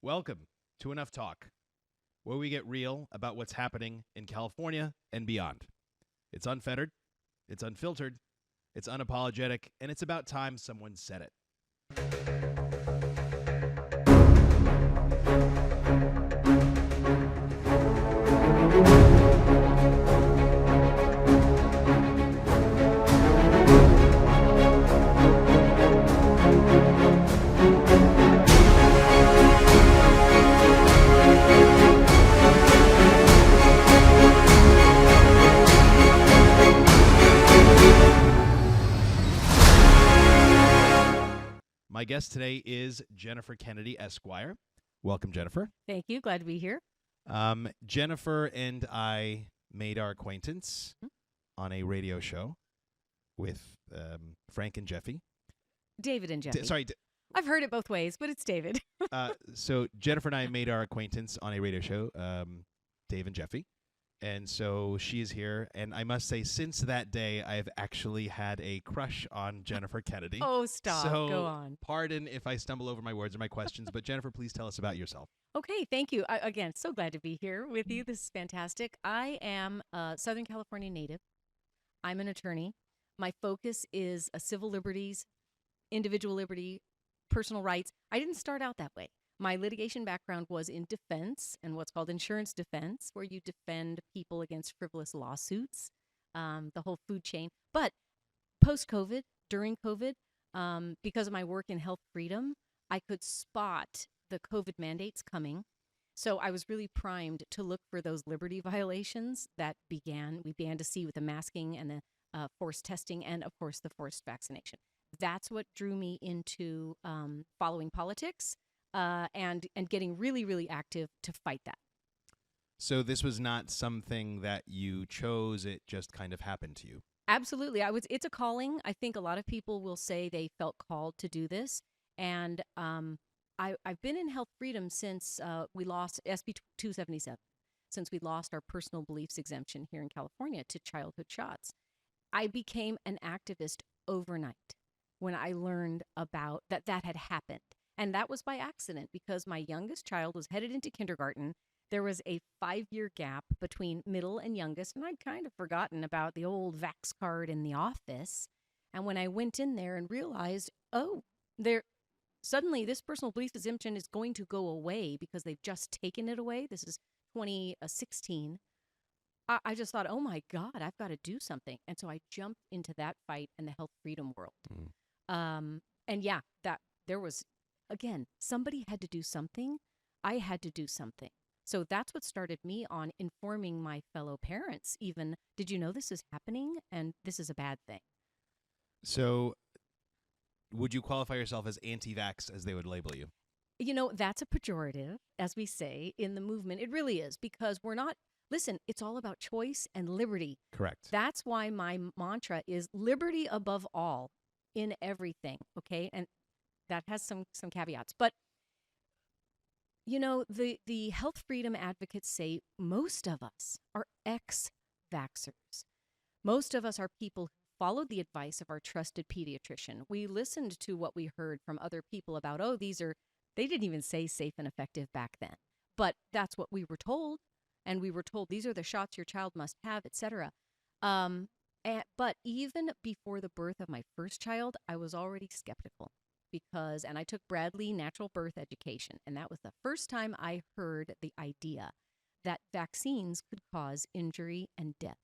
Welcome to Enough Talk, where we get real about what's happening in California and beyond. It's unfettered, it's unfiltered, it's unapologetic, and it's about time someone said it. My guest today is Jennifer Kennedy, Esquire. Welcome, Jennifer. Thank you. Glad to be here. Jennifer and I made our acquaintance on a radio show with Frank and Jeffy. David and Jeffy. Sorry. I've heard it both ways, but it's David. So Jennifer and I made our acquaintance on a radio show, Dave and Jeffy. And so she is here. And I must say, since that day, I have actually had a crush on Jennifer Kennedy. Oh, stop. So Go on. Pardon if I stumble over my words or my questions, but Jennifer, please tell us about yourself. Okay, thank you. Again, so glad to be here with you. This is fantastic. I am a Southern California native. I'm an attorney. My focus is civil liberties, individual liberty, personal rights. I didn't start out that way. My litigation background was in defense and what's called insurance defense, where you defend people against frivolous lawsuits, the whole food chain. But post-COVID, during COVID, because of my work in health freedom, I could spot the COVID mandates coming. So I was really primed to look for those liberty violations that we began to see with the masking and the forced testing and, of course, the forced vaccination. That's what drew me into following politics. And getting really, really active to fight that. So this was not something that you chose, it just kind of happened to you? Absolutely. It's a calling. I think a lot of people will say they felt called to do this. And I've been in health freedom since we lost SB 277, since we lost our personal beliefs exemption here in California to childhood shots. I became an activist overnight when I learned about that had happened. And that was by accident because my youngest child was headed into kindergarten. There was a 5-year gap between middle and youngest, and I'd kind of forgotten about the old vax card in the office. And when I went in there and realized, suddenly this personal belief exemption is going to go away because they've just taken it away. This is 2016. I just thought, oh my God, I've got to do something. And so I jumped into that fight in the health freedom world. And yeah, there was... Again, somebody had to do something. I had to do something. So that's what started me on informing my fellow parents even, did you know this is happening and this is a bad thing? So would you qualify yourself as anti-vax, as they would label you? You know, that's a pejorative, as we say in the movement. It really is, because listen, it's all about choice and liberty. Correct. That's why my mantra is liberty above all in everything, okay? And that has some caveats. But, you know, the health freedom advocates say most of us are ex-vaxxers. Most of us are people who followed the advice of our trusted pediatrician. We listened to what we heard from other people about, they didn't even say safe and effective back then. But that's what we were told. And we were told these are the shots your child must have, etc. But even before the birth of my first child, I was already skeptical. And I took Bradley natural birth education, and that was the first time I heard the idea that vaccines could cause injury and death,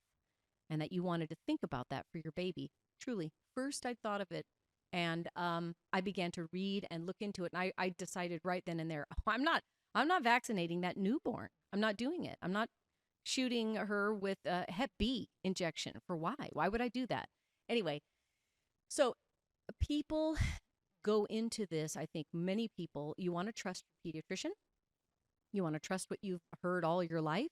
and that you wanted to think about that for your baby. Truly, first I thought of it, and I began to read and look into it, and I decided right then and there, I'm not vaccinating that newborn. I'm not doing it. I'm not shooting her with a Hep B injection. For why? Why would I do that? Anyway, so people go into this, I think many people, you want to trust your pediatrician, you want to trust what you've heard all your life,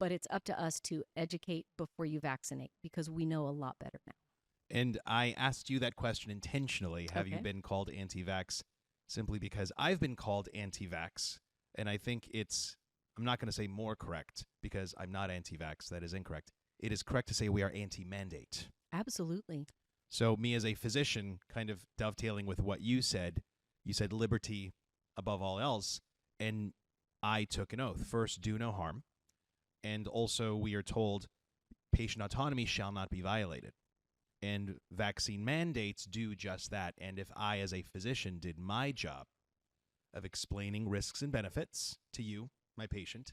but it's up to us to educate before you vaccinate because we know a lot better now. And I asked you that question intentionally. Have you been called anti-vax? Simply because I've been called anti-vax, and I think I'm not going to say more correct because I'm not anti-vax. That is incorrect. It is correct to say we are anti-mandate. Absolutely. So me as a physician, kind of dovetailing with what you said liberty above all else. And I took an oath. First, do no harm. And also, we are told patient autonomy shall not be violated. And vaccine mandates do just that. And if I, as a physician, did my job of explaining risks and benefits to you, my patient,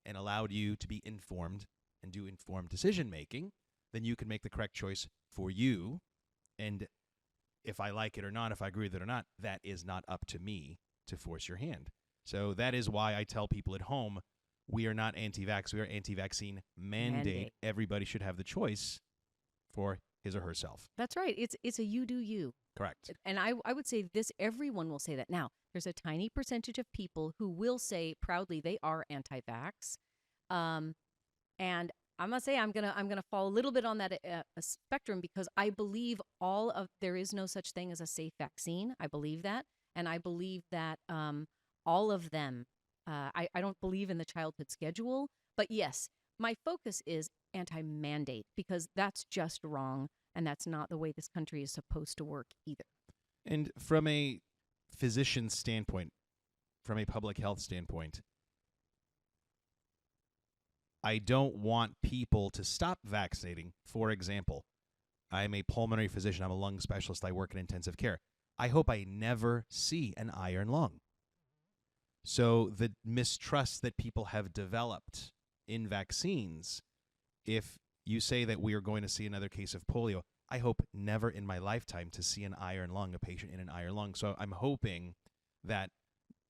and allowed you to be informed and do informed decision making, then you can make the correct choice for you. And if I like it or not, if I agree with it or not, that is not up to me to force your hand. So that is why I tell people at home, we are not anti-vax, we are anti-vaccine mandate. Everybody should have the choice for his or herself. That's right. It's a you do you. Correct. And I would say this, everyone will say that. Now, there's a tiny percentage of people who will say proudly they are anti-vax. And I'm going to say I'm gonna fall a little bit on that spectrum, because I believe there is no such thing as a safe vaccine. I believe that. And I believe that all of them, I don't believe in the childhood schedule. But yes, my focus is anti-mandate, because that's just wrong. And that's not the way this country is supposed to work either. And from a physician standpoint, from a public health standpoint, I don't want people to stop vaccinating. For example, I'm a pulmonary physician. I'm a lung specialist. I work in intensive care. I hope I never see an iron lung. So the mistrust that people have developed in vaccines, if you say that we are going to see another case of polio, I hope never in my lifetime to see an iron lung, a patient in an iron lung. So I'm hoping that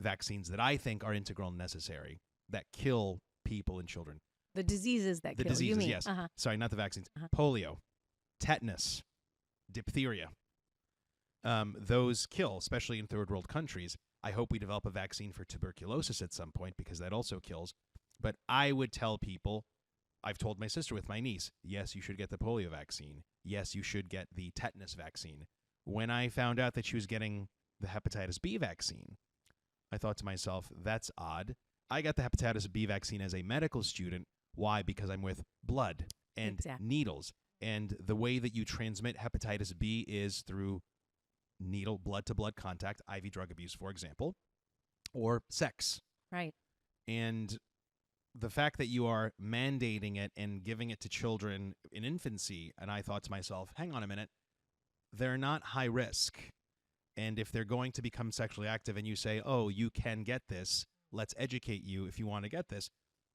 vaccines that I think are integral and necessary, that kill people and children. The diseases that kill. The diseases, you mean? yes. Sorry, not the vaccines. Polio, tetanus, diphtheria. Those kill, especially in third world countries. I hope we develop a vaccine for tuberculosis at some point, because that also kills. But I would tell people, I've told my sister with my niece, yes, you should get the polio vaccine. Yes, you should get the tetanus vaccine. When I found out that she was getting the hepatitis B vaccine, I thought to myself, that's odd. I got the hepatitis B vaccine as a medical student. Why? Because I'm with blood and needles. And the way that you transmit hepatitis B is through needle, blood-to-blood contact, IV drug abuse, for example, or sex. Right. And the fact that you are mandating it and giving it to children in infancy, and I thought to myself, hang on a minute, they're not high risk. And if they're going to become sexually active and you say, oh, you can get this, let's educate you if you want to get this.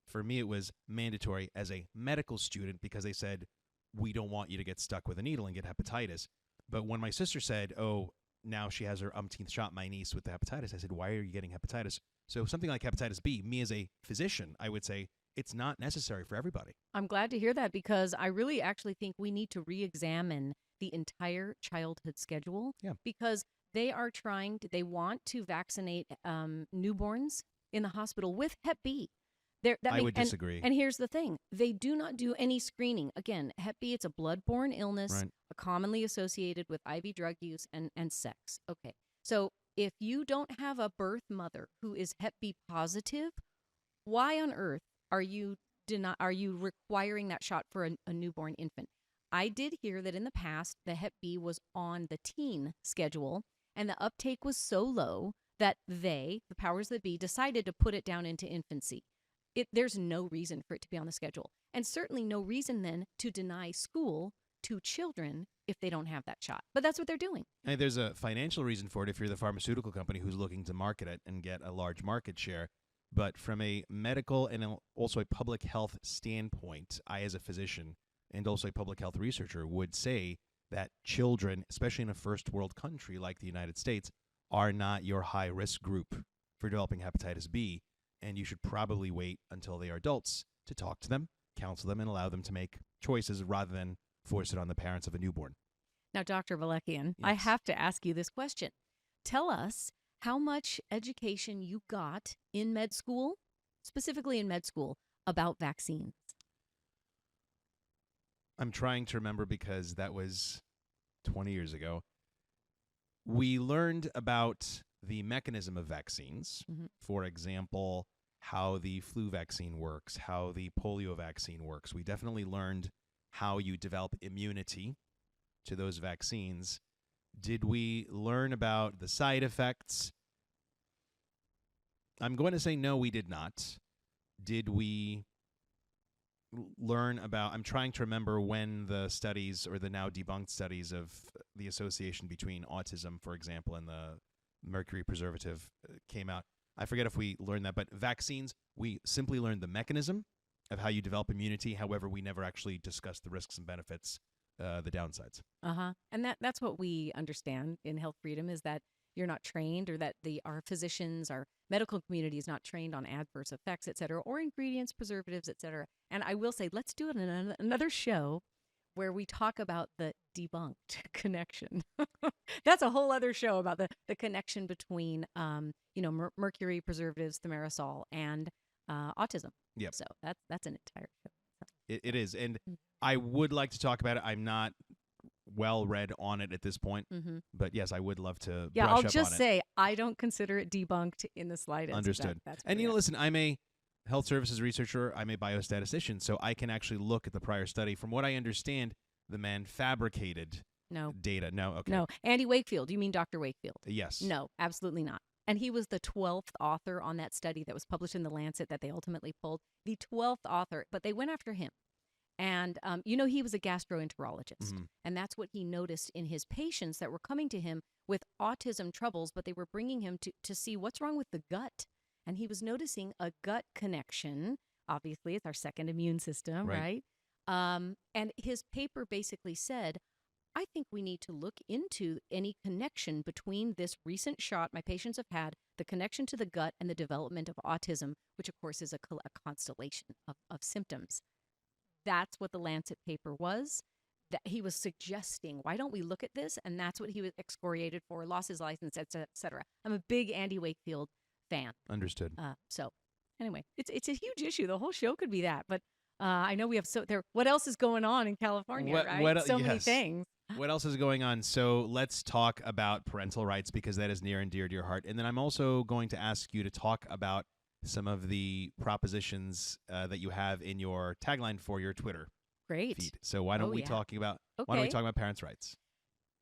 For me, it was mandatory as a medical student, because they said, we don't want you to get stuck with a needle and get hepatitis. But when my sister said, oh, now she has her umpteenth shot, my niece, with the hepatitis, I said, why are you getting hepatitis? So something like hepatitis B, me as a physician, I would say it's not necessary for everybody. I'm glad to hear that, because I really actually think we need to re-examine the entire childhood schedule. Yeah. Because they want to vaccinate newborns in the hospital with Hep B. I would disagree. And here's the thing. They do not do any screening. Again, Hep B, it's a blood-borne illness, right, commonly associated with IV drug use and sex. Okay. So if you don't have a birth mother who is Hep B positive, why on earth are you requiring that shot for a newborn infant? I did hear that in the past, the Hep B was on the teen schedule, and the uptake was so low that the powers that be, decided to put it down into infancy. There's no reason for it to be on the schedule. And certainly no reason then to deny school to children if they don't have that shot. But that's what they're doing. And there's a financial reason for it if you're the pharmaceutical company who's looking to market it and get a large market share. But from a medical and also a public health standpoint, I, as a physician and also a public health researcher, would say that children, especially in a first world country like the United States, are not your high-risk group for developing hepatitis B. And you should probably wait until they are adults to talk to them, counsel them, and allow them to make choices rather than force it on the parents of a newborn. Now, Dr. Balekian, yes, I have to ask you this question. Tell us how much education you got in med school, specifically in med school, about vaccines. I'm trying to remember, because that was 20 years ago. We learned about the mechanism of vaccines. Mm-hmm. For example, how the flu vaccine works, how the polio vaccine works. We definitely learned how you develop immunity to those vaccines. Did we learn about the side effects? I'm going to say no, we did not. Did we learn about? I'm trying to remember when the studies or the now debunked studies of the association between autism, for example, and the mercury preservative came out. I forget if we learned that, but vaccines, we simply learned the mechanism of how you develop immunity. However, we never actually discussed the risks and benefits, the downsides. And that's what we understand in health freedom is that you're not trained, or that our physicians, our medical community is not trained on adverse effects, et cetera, or ingredients, preservatives, et cetera. And I will say, let's do it in another show where we talk about the debunked connection. That's a whole other show about the connection between, mercury preservatives, thimerosal, and autism. Yep. So that's an entire show. It is. And I would like to talk about it. I'm not well read on it at this point, but yes, I would love to. Yeah, brush I'll up just on it. say I don't consider it debunked in the slightest. Understood. That's and listen, I'm a health services researcher. I'm a biostatistician, so I can actually look at the prior study. From what I understand, the man fabricated data. No, okay. No, Andy Wakefield. You mean Dr. Wakefield? Yes. No, absolutely not. And he was the 12th author on that study that was published in The Lancet that they ultimately pulled. The 12th author, but they went after him. And, he was a gastroenterologist. And that's what he noticed in his patients that were coming to him with autism troubles, but they were bringing him to see what's wrong with the gut. And he was noticing a gut connection. Obviously, it's our second immune system, right? And his paper basically said, I think we need to look into any connection between this recent shot my patients have had, the connection to the gut, and the development of autism, which, of course, is a constellation of symptoms. That's what the Lancet paper was. That he was suggesting, why don't we look at this? And that's what he was excoriated for, lost his license, et cetera. I'm a big Andy Wakefield fan. Understood. So anyway, it's a huge issue. The whole show could be that. But I know we have what else is going on in California, right? So many things. What else is going on? So let's talk about parental rights, because that is near and dear to your heart. And then I'm also going to ask you to talk about some of the propositions that you have in your tagline for your Twitter feed. So why don't we talk about parents' rights?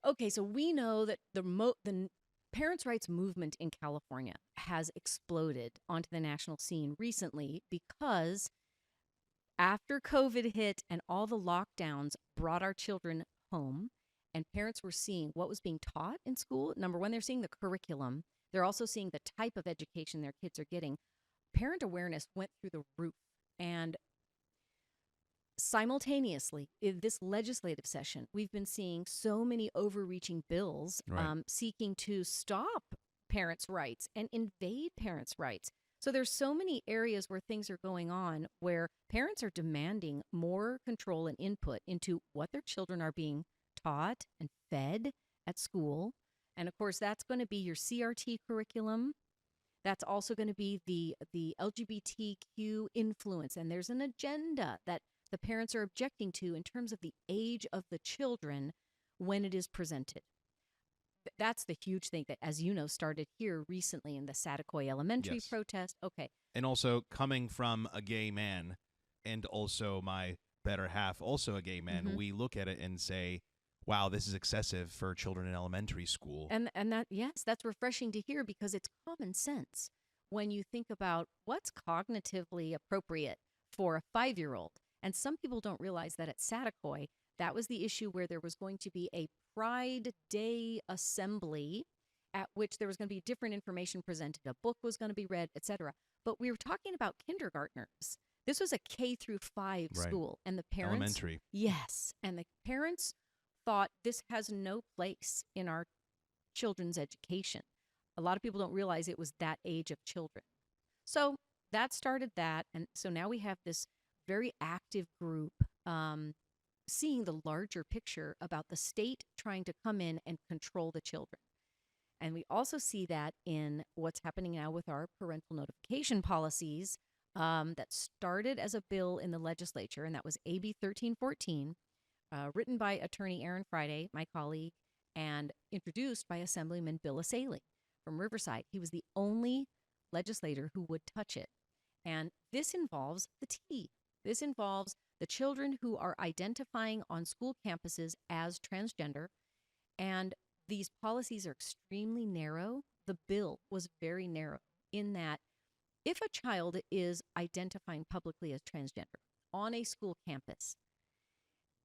Okay, so we know that the parents' rights movement in California has exploded onto the national scene recently because after COVID hit and all the lockdowns brought our children home, and parents were seeing what was being taught in school. Number one, they're seeing the curriculum. They're also seeing the type of education their kids are getting. Parent awareness went through the roof. And simultaneously, in this legislative session, we've been seeing so many overreaching bills seeking to stop parents' rights and invade parents' rights. So there's so many areas where things are going on where parents are demanding more control and input into what their children are being taught and fed at school. And of course, that's going to be your CRT curriculum. That's also going to be the LGBTQ influence. And there's an agenda that the parents are objecting to in terms of the age of the children when it is presented. That's the huge thing that, as you know, started here recently in the Satakoy Elementary protest. Okay. And also coming from a gay man, and also my better half, also a gay man, we look at it and say, wow, this is excessive for children in elementary school. And that, yes, that's refreshing to hear, because it's common sense when you think about what's cognitively appropriate for a 5-year-old. And some people don't realize that at Satakoy, that was the issue where there was going to be a Pride Day assembly at which there was going to be different information presented. A book was going to be read, etc. But we were talking about kindergartners. This was a K through 5 school. And the parents... Elementary. Yes. And the parents thought this has no place in our children's education. A lot of people don't realize it was that age of children. So that started that. And so now we have this very active group seeing the larger picture about the state trying to come in and control the children. And we also see that in what's happening now with our parental notification policies that started as a bill in the legislature, and that was AB 1314, written by Attorney Aaron Friday, my colleague, and introduced by Assemblyman Bill Asaley from Riverside. He was the only legislator who would touch it. And this involves the T. This involves the children who are identifying on school campuses as transgender. And these policies are extremely narrow. The bill was very narrow in that if a child is identifying publicly as transgender on a school campus,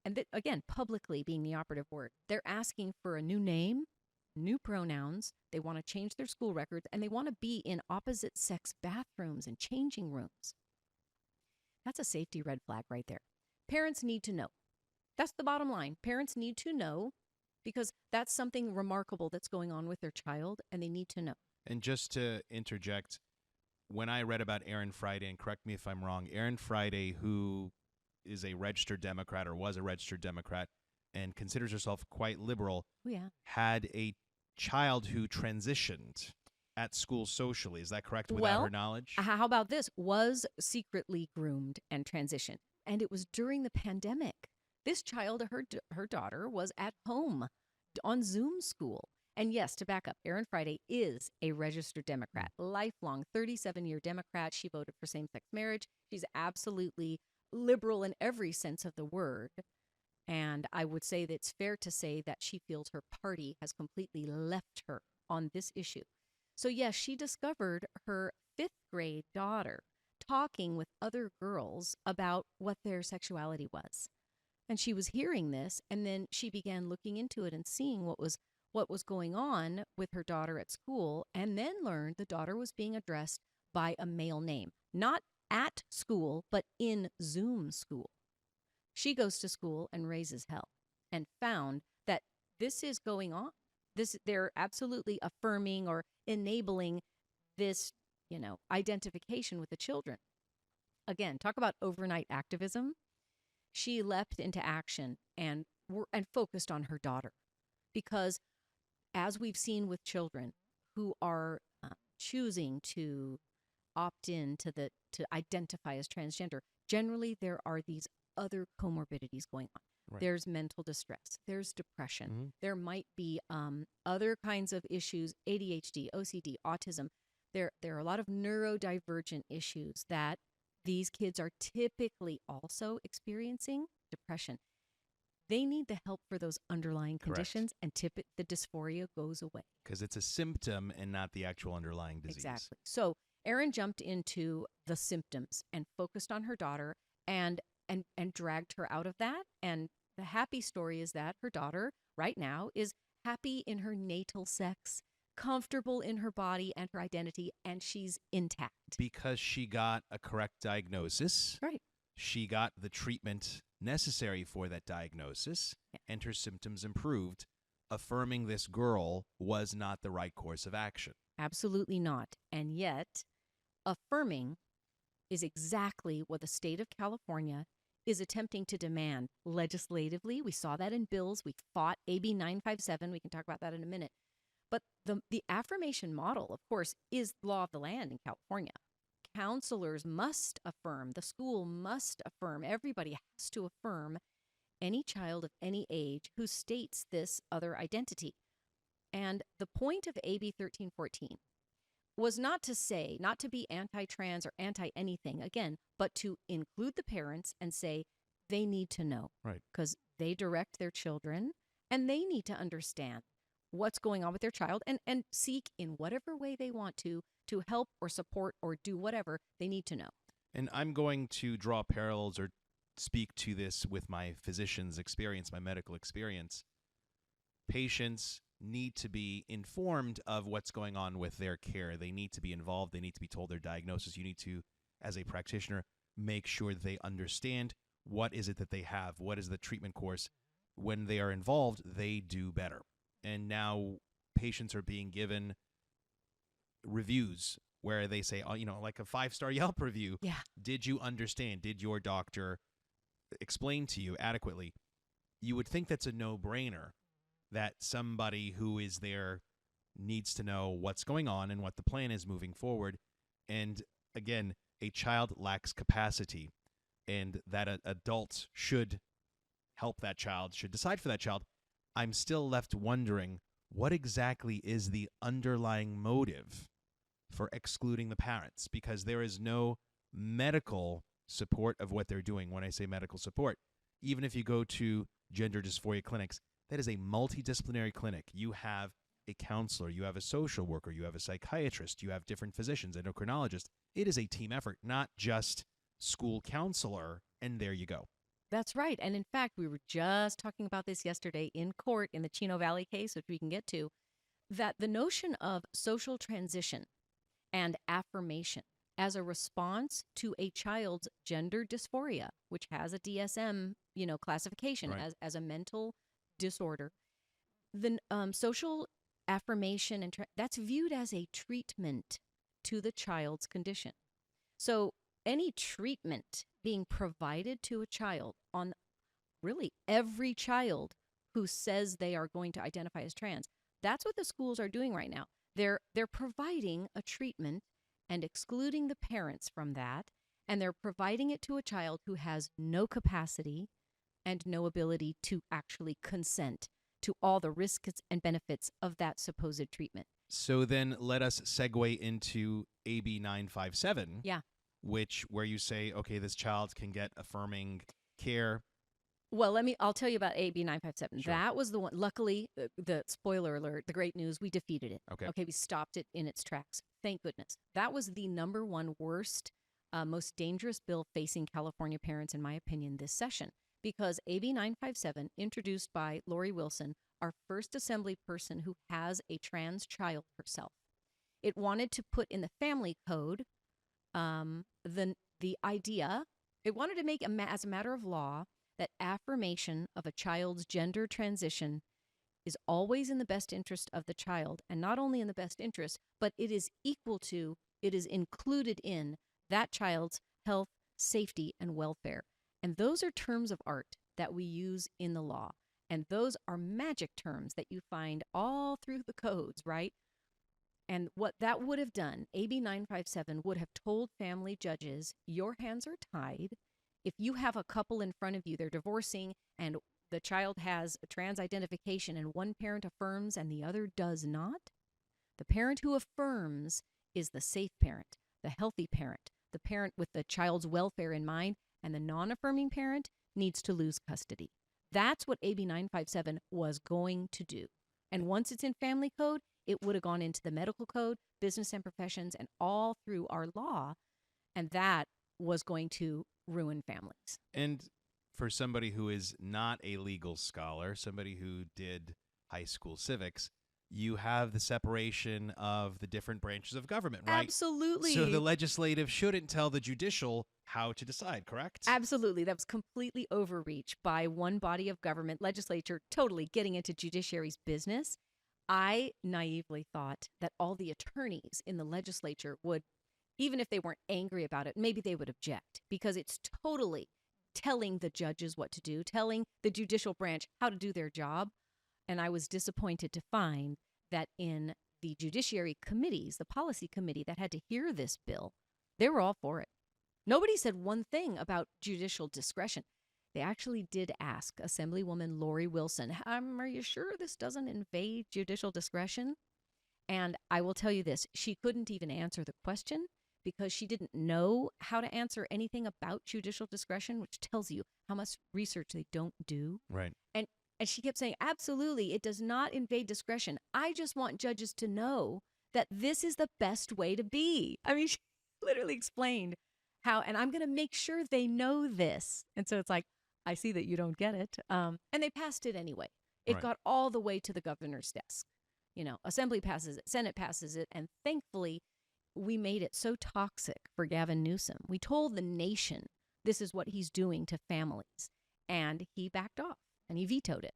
and again, publicly being the operative word, they're asking for a new name, new pronouns, they want to change their school records, and they want to be in opposite sex bathrooms and changing rooms. That's a safety red flag right there. Parents need to know. That's the bottom line. Parents need to know because that's something remarkable that's going on with their child, and they need to know. And just to interject, when I read about Aaron Friday, and correct me if I'm wrong, Aaron Friday, who is a registered Democrat or was a registered Democrat and considers herself quite liberal, had a child who transitioned at school socially. Is that correct, without her knowledge? How about this? Was secretly groomed and transitioned. And it was during the pandemic. This child, her daughter, was at home on Zoom school. And yes, to back up, Aaron Friday is a registered Democrat, lifelong 37-year Democrat. She voted for same-sex marriage. She's absolutely liberal in every sense of the word. And I would say that it's fair to say that she feels her party has completely left her on this issue. So yes, she discovered her 5th grade daughter talking with other girls about what their sexuality was. And she was hearing this, and then she began looking into it and seeing what was going on with her daughter at school, and then learned the daughter was being addressed by a male name, not at school, but in Zoom school. She goes to school and raises hell and found that this is going on. They're absolutely affirming or enabling this, identification with the children. Again, talk about overnight activism. She leapt into action and focused on her daughter, because as we've seen with children who are choosing to opt in to identify as transgender, generally there are these other comorbidities going on. Right. There's mental distress. There's depression. Mm-hmm. There might be other kinds of issues, ADHD, OCD, autism. There are a lot of neurodivergent issues that these kids are typically also experiencing depression. They need the help for those underlying conditions. Correct. And the dysphoria goes away. Because it's a symptom and not the actual underlying disease. Exactly. So Erin jumped into the symptoms and focused on her daughter and dragged her out of that. And the happy story is that her daughter right now is happy in her natal sex, comfortable in her body and her identity, and she's intact. Because she got a correct diagnosis. Right. She got the treatment necessary for that diagnosis, and her symptoms improved. Affirming this girl was not the right course of action. Absolutely not. And yet, affirming is exactly what the state of California is attempting to demand legislatively. We saw that in bills. We fought AB 957. We can talk about that in a minute. But the affirmation model, of course, is law of the land in California. Counselors must affirm. The school must affirm. Everybody has to affirm any child of any age who states this other identity. And the point of AB 1314 was not to be anti-trans or anti-anything, again, but to include the parents and say they need to know. Right. Because they direct their children and they need to understand what's going on with their child and seek in whatever way they want to help or support or do whatever they need to know. And I'm going to draw parallels or speak to this with my physician's experience, my medical experience. Patients need to be informed of what's going on with their care. They need to be involved. They need to be told their diagnosis. You need to, as a practitioner, make sure that they understand what is it that they have, what is the treatment course. When they are involved, they do better. And now patients are being given reviews where they say, like a 5-star Yelp review. Yeah. Did you understand? Did your doctor explain to you adequately? You would think that's a no-brainer, that somebody who is there needs to know what's going on and what the plan is moving forward. And again, a child lacks capacity, and that adults should help that child, should decide for that child. I'm still left wondering, what exactly is the underlying motive for excluding the parents? Because there is no medical support of what they're doing. When I say medical support, even if you go to gender dysphoria clinics, that is a multidisciplinary clinic. You have a counselor, you have a social worker, you have a psychiatrist, you have different physicians, endocrinologists. It is a team effort, not just school counselor, and there you go. That's right. And in fact, we were just talking about this yesterday in court in the Chino Valley case, which we can get to, that the notion of social transition and affirmation as a response to a child's gender dysphoria, which has a DSM, classification Right. as a mental disorder, the social affirmation that's viewed as a treatment to the child's condition. So any treatment being provided to a child on really every child who says they are going to identify as trans, that's what the schools are doing right now. They're providing a treatment and excluding the parents from that, and they're providing it to a child who has no capacity and no ability to actually consent to all the risks and benefits of that supposed treatment. So then let us segue into AB 957. Yeah. Where you say, okay, this child can get affirming care. Well, I'll tell you about AB 957. Sure. That was the one. Luckily, the spoiler alert, the great news, we defeated it. Okay. We stopped it in its tracks. Thank goodness. That was the number one worst, most dangerous bill facing California parents, in my opinion, this session. Because AB 957, introduced by Lori Wilson, our first assembly person who has a trans child herself, it wanted to put in the family code the idea, it wanted to make as a matter of law that affirmation of a child's gender transition is always in the best interest of the child, and not only in the best interest, but it is included in that child's health, safety, and welfare. And those are terms of art that we use in the law. And those are magic terms that you find all through the codes, right? And what that would have done, AB 957 would have told family judges, your hands are tied. If you have a couple in front of you, they're divorcing, and the child has a trans identification, and one parent affirms and the other does not, the parent who affirms is the safe parent, the healthy parent, the parent with the child's welfare in mind, and the non-affirming parent needs to lose custody. That's what AB 957 was going to do. And once it's in family code, it would have gone into the medical code, business and professions, and all through our law. And that was going to ruin families. And for somebody who is not a legal scholar, somebody who did high school civics, you have the separation of the different branches of government, right? Absolutely. So the legislative shouldn't tell the judicial how to decide, correct? Absolutely. That was completely overreach by one body of government, legislature, totally getting into judiciary's business. I naively thought that all the attorneys in the legislature would, even if they weren't angry about it, maybe they would object, because it's totally telling the judges what to do, telling the judicial branch how to do their job. And I was disappointed to find that in the judiciary committees, the policy committee that had to hear this bill, they were all for it. Nobody said one thing about judicial discretion. They actually did ask Assemblywoman Lori Wilson, are you sure this doesn't invade judicial discretion? And I will tell you this, she couldn't even answer the question because she didn't know how to answer anything about judicial discretion, which tells you how much research they don't do. Right. And she kept saying, absolutely, it does not invade discretion. I just want judges to know that this is the best way to be. I mean, she literally explained how, and I'm going to make sure they know this. And so it's like, I see that you don't get it. And they passed it anyway. It Right. got all the way to the governor's desk. Assembly passes it, Senate passes it, and thankfully, we made it so toxic for Gavin Newsom. We told the nation this is what he's doing to families, and he backed off. And he vetoed it.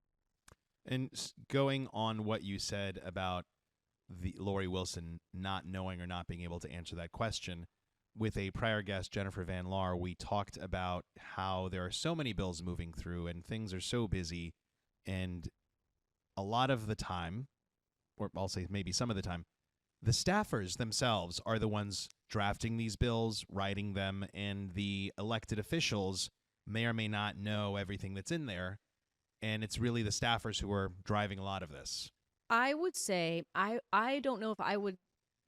And going on what you said about the Lori Wilson not knowing or not being able to answer that question, with a prior guest, Jennifer Van Laar, we talked about how there are so many bills moving through and things are so busy, and a lot of the time, or I'll say maybe some of the time, the staffers themselves are the ones drafting these bills, writing them, and the elected officials may or may not know everything that's in there. And it's really the staffers who are driving a lot of this. I would say, I don't know if I would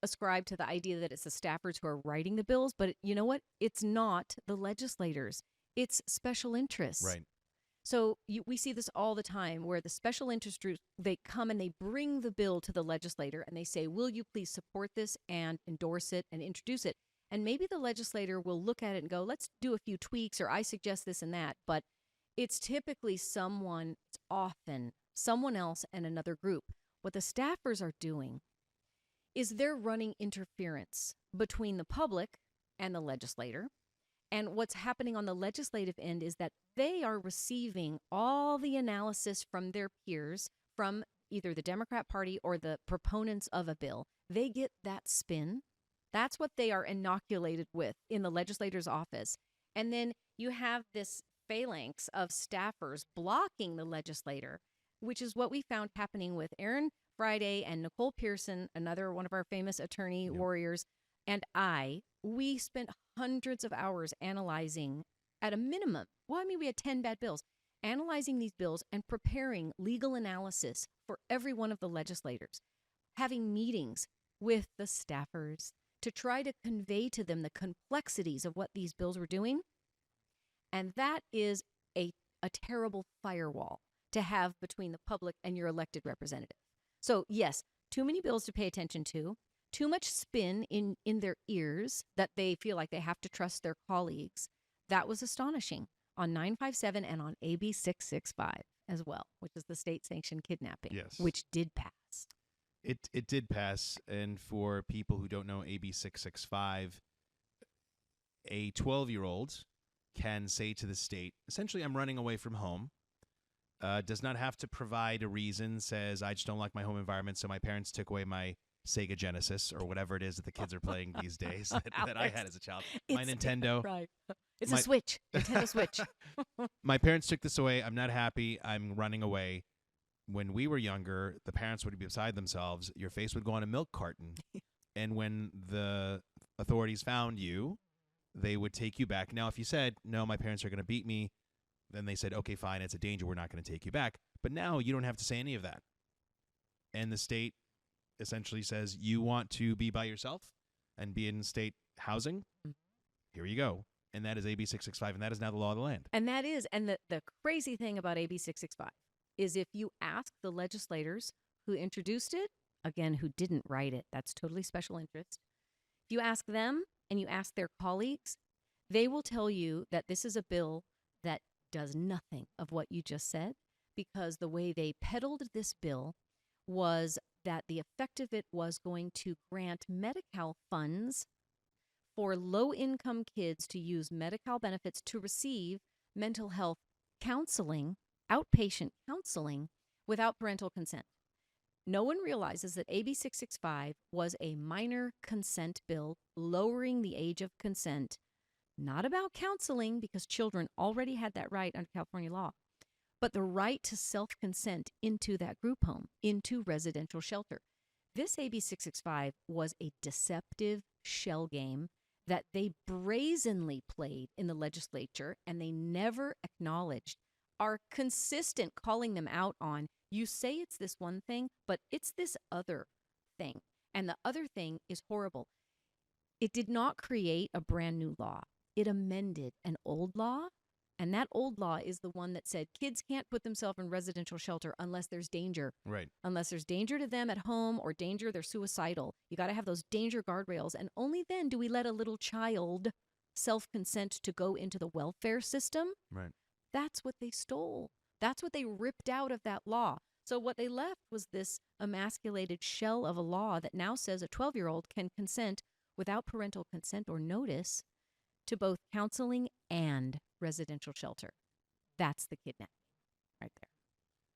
ascribe to the idea that it's the staffers who are writing the bills, but you know what? It's not the legislators. It's special interests. Right. So we see this all the time where the special interest groups, they come and they bring the bill to the legislator and they say, will you please support this and endorse it and introduce it? And maybe the legislator will look at it and go, let's do a few tweaks, or I suggest this and that. But it's typically it's often someone else and another group. What the staffers are doing is they're running interference between the public and the legislator. And what's happening on the legislative end is that they are receiving all the analysis from their peers, from either the Democrat Party or the proponents of a bill. They get that spin. That's what they are inoculated with in the legislator's office. And then you have this phalanx of staffers blocking the legislator, which is what we found happening with Aaron Friday and Nicole Pearson, another one of our famous attorney warriors, and we spent hundreds of hours analyzing at a minimum. Well, I mean, we had 10 bad bills, analyzing these bills and preparing legal analysis for every one of the legislators, having meetings with the staffers to try to convey to them the complexities of what these bills were doing. And that is a terrible firewall to have between the public and your elected representative. So yes, too many bills to pay attention to, too much spin in their ears that they feel like they have to trust their colleagues. That was astonishing on 957 and on AB 665 as well, which is the state-sanctioned kidnapping, which did pass. It did pass, and for people who don't know AB 665, a 12-year-old can say to the state, essentially, I'm running away from home, does not have to provide a reason, says, I just don't like my home environment, so my parents took away my Sega Genesis or whatever it is that the kids are playing these days that I had as a child. My Nintendo. Right. It's a Switch. Nintendo Switch. My parents took this away. I'm not happy. I'm running away. When we were younger, the parents would be beside themselves. Your face would go on a milk carton. And when the authorities found you, they would take you back. Now, if you said, no, my parents are going to beat me, then they said, okay, fine, it's a danger. We're not going to take you back. But now you don't have to say any of that. And the state essentially says, you want to be by yourself and be in state housing? Here you go. And that is AB 665, and that is now the law of the land. And that is, and the crazy thing about AB 665 is if you ask the legislators who introduced it, again, who didn't write it, that's totally special interest. If you ask them and you ask their colleagues, they will tell you that this is a bill that does nothing of what you just said, because the way they peddled this bill was that the effect of it was going to grant Medi-Cal funds for low-income kids to use Medi-Cal benefits to receive mental health counseling, outpatient counseling, without parental consent. No one realizes that AB 665 was a minor consent bill lowering the age of consent, not about counseling, because children already had that right under California law, but the right to self-consent into that group home, into residential shelter. This AB 665 was a deceptive shell game that they brazenly played in the legislature, and they never acknowledged, are consistent calling them out on, you say it's this one thing, but it's this other thing. And the other thing is horrible. It did not create a brand new law. It amended an old law, and that old law is the one that said kids can't put themselves in residential shelter unless there's danger. Right. Unless there's danger to them at home or danger they're suicidal. You got to have those danger guardrails, and only then do we let a little child self-consent to go into the welfare system. Right. That's what they stole. That's what they ripped out of that law. So what they left was this emasculated shell of a law that now says a 12-year-old can consent without parental consent or notice to both counseling and residential shelter. That's the kidnapping right there.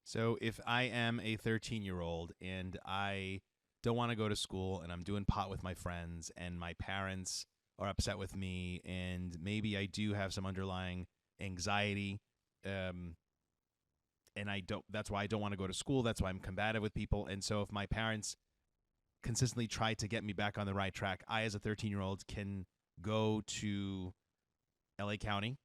So if I am a 13-year-old and I don't want to go to school and I'm doing pot with my friends and my parents are upset with me and maybe I do have some underlying anxiety, and that's why I don't want to go to school. That's why I'm combative with people. And so if my parents consistently try to get me back on the right track, I, as a 13-year-old, can go to LA County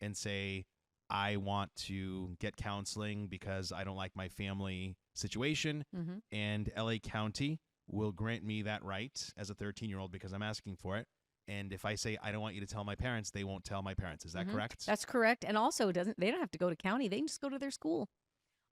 and say, I want to get counseling because I don't like my family situation. Mm-hmm. And LA County will grant me that right as a 13-year-old because I'm asking for it. And if I say, I don't want you to tell my parents, they won't tell my parents. Is that correct? That's correct. And also, they don't have to go to county. They can just go to their school.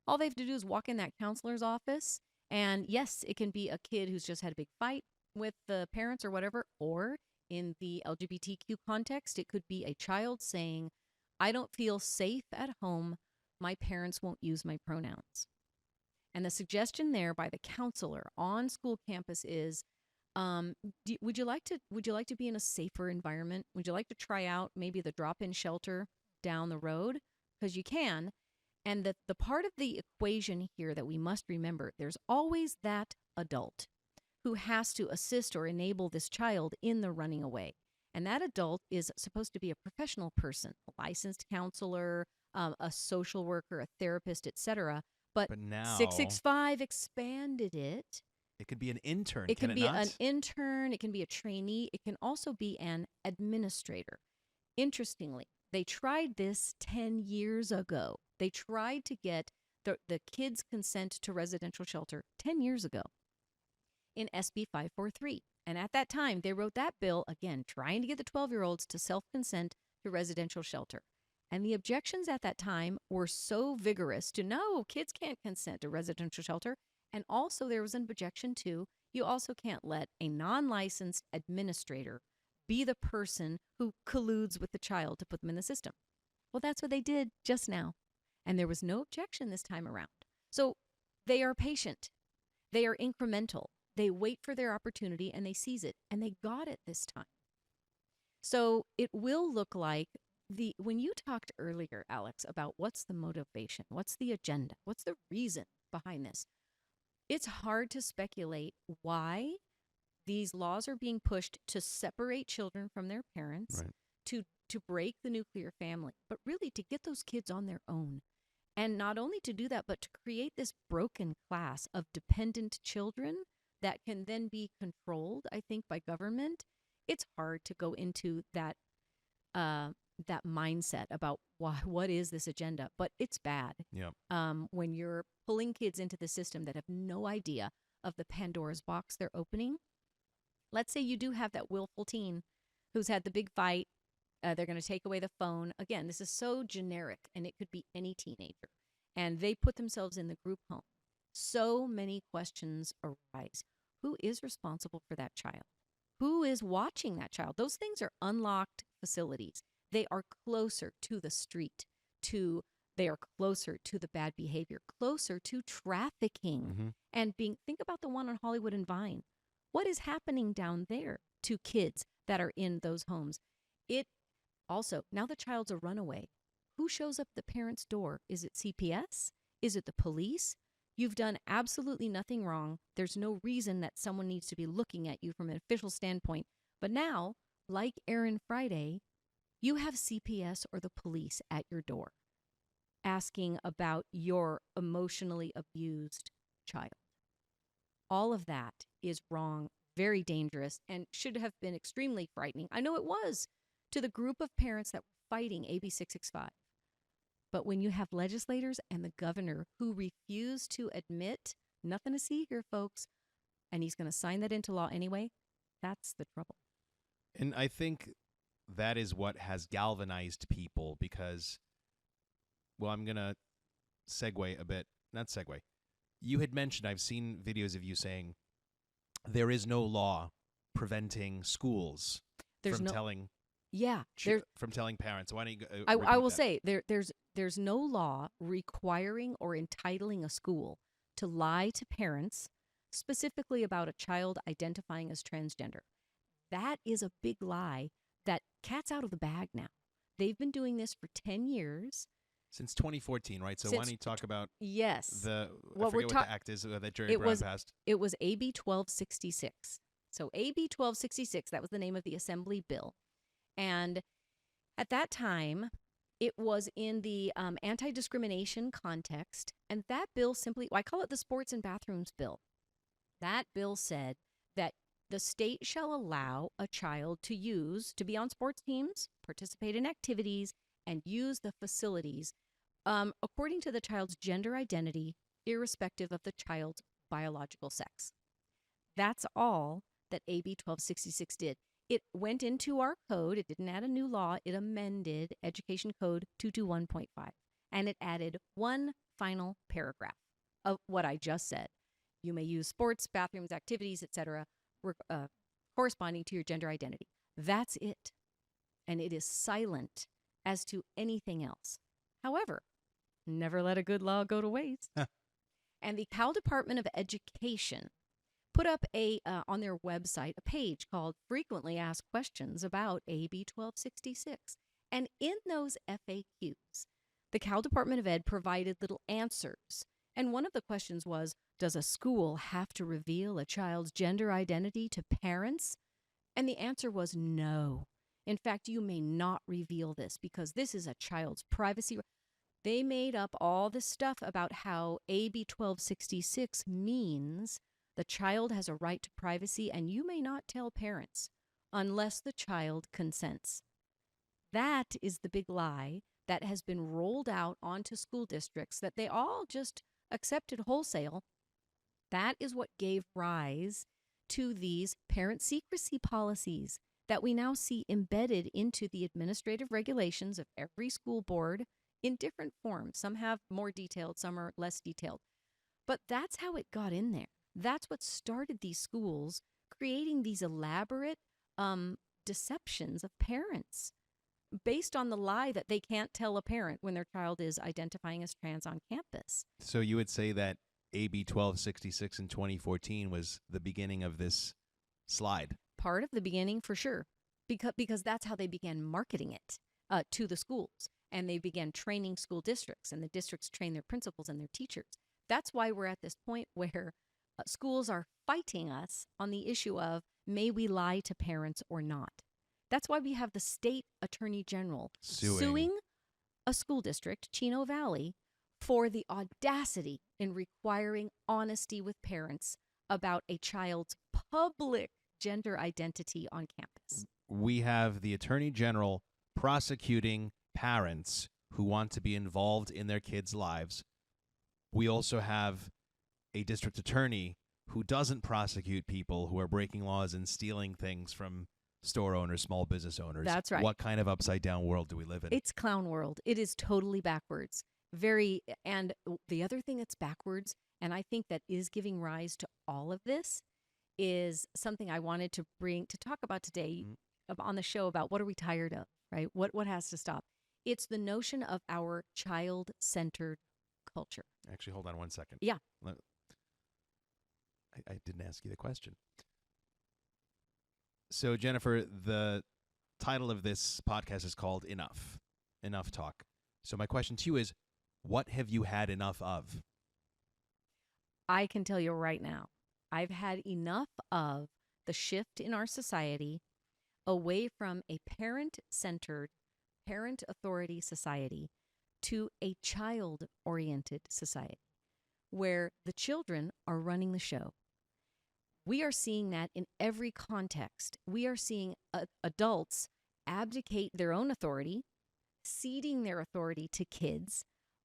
All they have to do is walk in that counselor's office. And yes, it can be a kid who's just had a big fight with the parents or whatever. Or in the LGBTQ context, it could be a child saying, I don't feel safe at home. My parents won't use my pronouns. And the suggestion there by the counselor on school campus is, would you like to be in a safer environment? Would you like to try out maybe the drop-in shelter down the road? Because you can. And the part of the equation here that we must remember, there's always that adult who has to assist or enable this child in the running away. And that adult is supposed to be a professional person, a licensed counselor, a social worker, a therapist, etc. But now 665 expanded it. It could be an intern, It can be not? an intern. It can be a trainee. It can also be an administrator. Interestingly, they tried this 10 years ago. They tried to get the kids' consent to residential shelter 10 years ago in SB 543. And at that time, they wrote that bill, again, trying to get the 12-year-olds to self-consent to residential shelter. And the objections at that time were so vigorous to no, kids can't consent to residential shelter. And also there was an objection to, you also can't let a non-licensed administrator be the person who colludes with the child to put them in the system. Well, that's what they did just now. And there was no objection this time around. So they are patient. They are incremental. They wait for their opportunity and they seize it. And they got it this time. So it will look like when you talked earlier, Alex, about what's the motivation, what's the agenda, what's the reason behind this, it's hard to speculate why these laws are being pushed to separate children from their parents, right, to break the nuclear family, but really to get those kids on their own. And not only to do that, but to create this broken class of dependent children that can then be controlled, I think, by government. It's hard to go into that mindset about what is this agenda, but it's bad. Yeah. When you're pulling kids into the system that have no idea of the Pandora's box they're opening. Let's say you do have that willful teen who's had the big fight. They're going to take away the phone. Again, this is so generic, and it could be any teenager. And they put themselves in the group home. So many questions arise. Who is responsible for that child? Who is watching that child? Those things are unlocked facilities. They are closer to the street, they are closer to the bad behavior, closer to trafficking. Mm-hmm. And think about the one on Hollywood and Vine. What is happening down there to kids that are in those homes? It also, now the child's a runaway. Who shows up at the parent's door? Is it CPS? Is it the police? You've done absolutely nothing wrong. There's no reason that someone needs to be looking at you from an official standpoint. But now, like Aaron Friday, you have CPS or the police at your door asking about your emotionally abused child. All of that is wrong, very dangerous, and should have been extremely frightening. I know it was to the group of parents that were fighting AB 665. But when you have legislators and the governor who refuse to admit, nothing to see here, folks, and he's going to sign that into law anyway, that's the trouble. And I think that is what has galvanized people because, well, I'm going to segue a bit. Not segue. You had mentioned, I've seen videos of you saying there is no law preventing schools from telling parents. Why don't you go, I will say there's no law requiring or entitling a school to lie to parents specifically about a child identifying as transgender. That is a big lie. That cat's out of the bag now. They've been doing this for 10 years. Since 2014, right? So why don't you talk about I forget what the act is that Jerry Brown passed. It was AB 1266. So AB 1266, that was the name of the Assembly bill. And at that time, it was in the anti-discrimination context. And that bill simply, I call it the Sports and Bathrooms Bill. That bill said that the state shall allow a child to be on sports teams, participate in activities, and use the facilities according to the child's gender identity, irrespective of the child's biological sex. That's all that AB 1266 did. It went into our code. It didn't add a new law. It amended Education Code 221.5, and it added one final paragraph of what I just said. You may use sports, bathrooms, activities, etc., corresponding to your gender identity. That's it. And it is silent as to anything else. However, never let a good law go to waste. And the Cal Department of Education put up on their website a page called Frequently Asked Questions about AB 1266. And in those FAQs, the Cal Department of Ed provided little answers. And one of the questions was, does a school have to reveal a child's gender identity to parents? And the answer was no. In fact, you may not reveal this because this is a child's privacy. They made up all this stuff about how AB 1266 means the child has a right to privacy, and you may not tell parents unless the child consents. That is the big lie that has been rolled out onto school districts that they all just accepted wholesale. That is what gave rise to these parent secrecy policies that we now see embedded into the administrative regulations of every school board in different forms. Some have more detailed, some are less detailed. But that's how it got in there. That's what started these schools creating these elaborate deceptions of parents based on the lie that they can't tell a parent when their child is identifying as trans on campus. So you would say that AB 1266 in 2014 was the beginning of this slide? Part of the beginning, for sure, because that's how they began marketing it to the schools. And they began training school districts, and the districts train their principals and their teachers. That's why we're at this point where schools are fighting us on the issue of, may we lie to parents or not? That's why we have the state attorney general suing a school district, Chino Valley, for the audacity in requiring honesty with parents about a child's public gender identity on campus. We have the attorney general prosecuting parents who want to be involved in their kids' lives. We also have a district attorney who doesn't prosecute people who are breaking laws and stealing things from store owners, small business owners. That's right. What kind of upside down world do we live in? It's clown world. It is totally backwards. And the other thing that's backwards, and I think that is giving rise to all of this, is something I wanted to talk about today on the show about what are we tired of, right? What has to stop? It's the notion of our child-centered culture. Actually, hold on one second. Yeah. I didn't ask you the question. So, Jennifer, the title of this podcast is called Enough Talk. So my question to you is, what have you had enough of? I can tell you right now, I've had enough of the shift in our society away from a parent-centered, parent authority society to a child-oriented society where the children are running the show. We are seeing that in every context. We are seeing adults abdicate their own authority, ceding their authority to kids,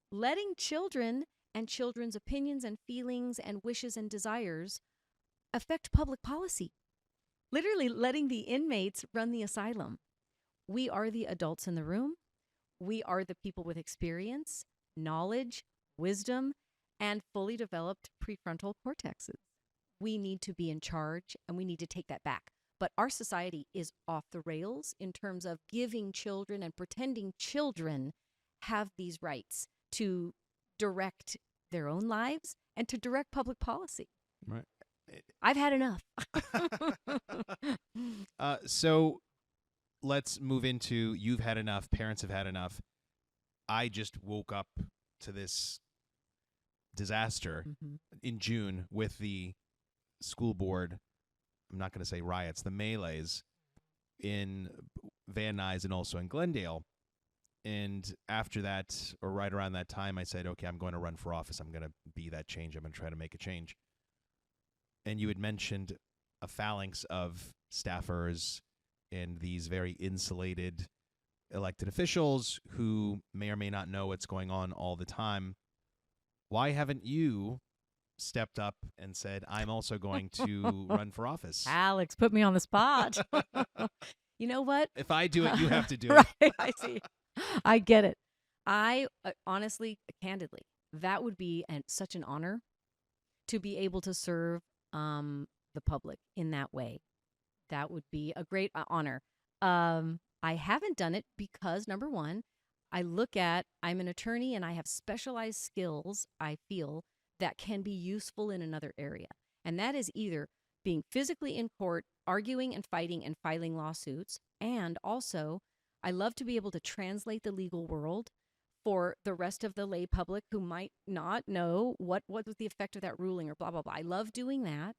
letting children and children's opinions and feelings and wishes and desires affect public policy. Literally letting the inmates run the asylum. We are the adults in the room. We are the people with experience, knowledge, wisdom, and fully developed prefrontal cortexes. We need to be in charge, and we need to take that back. But our society is off the rails in terms of giving children and pretending children have these rights to direct their own lives and to direct public policy. Right. I've had enough. So let's move into you've had enough, parents have had enough. I just woke up to this disaster in June with the school board, I'm not going to say riots, the melees in Van Nuys and also in Glendale. And after that, or right around that time, I said, okay, I'm going to run for office. I'm going to be that change. I'm going to try to make a change. And you had mentioned a phalanx of staffers and these very insulated elected officials who may or may not know what's going on all the time. Why haven't you stepped up and said, I'm also going to run for office. Alex, put me on the spot. You know what? If I do it, you have to do right, it. I see. I get it. I honestly, candidly, that would be such an honor to be able to serve the public in that way. That would be a great honor. I haven't done it because, number one, I'm an attorney and I have specialized skills, I feel, that can be useful in another area. And that is either being physically in court, arguing and filing lawsuits. And also, I love to be able to translate the legal world for the rest of the lay public who might not know what was the effect of that ruling or blah, blah, blah. I love doing that.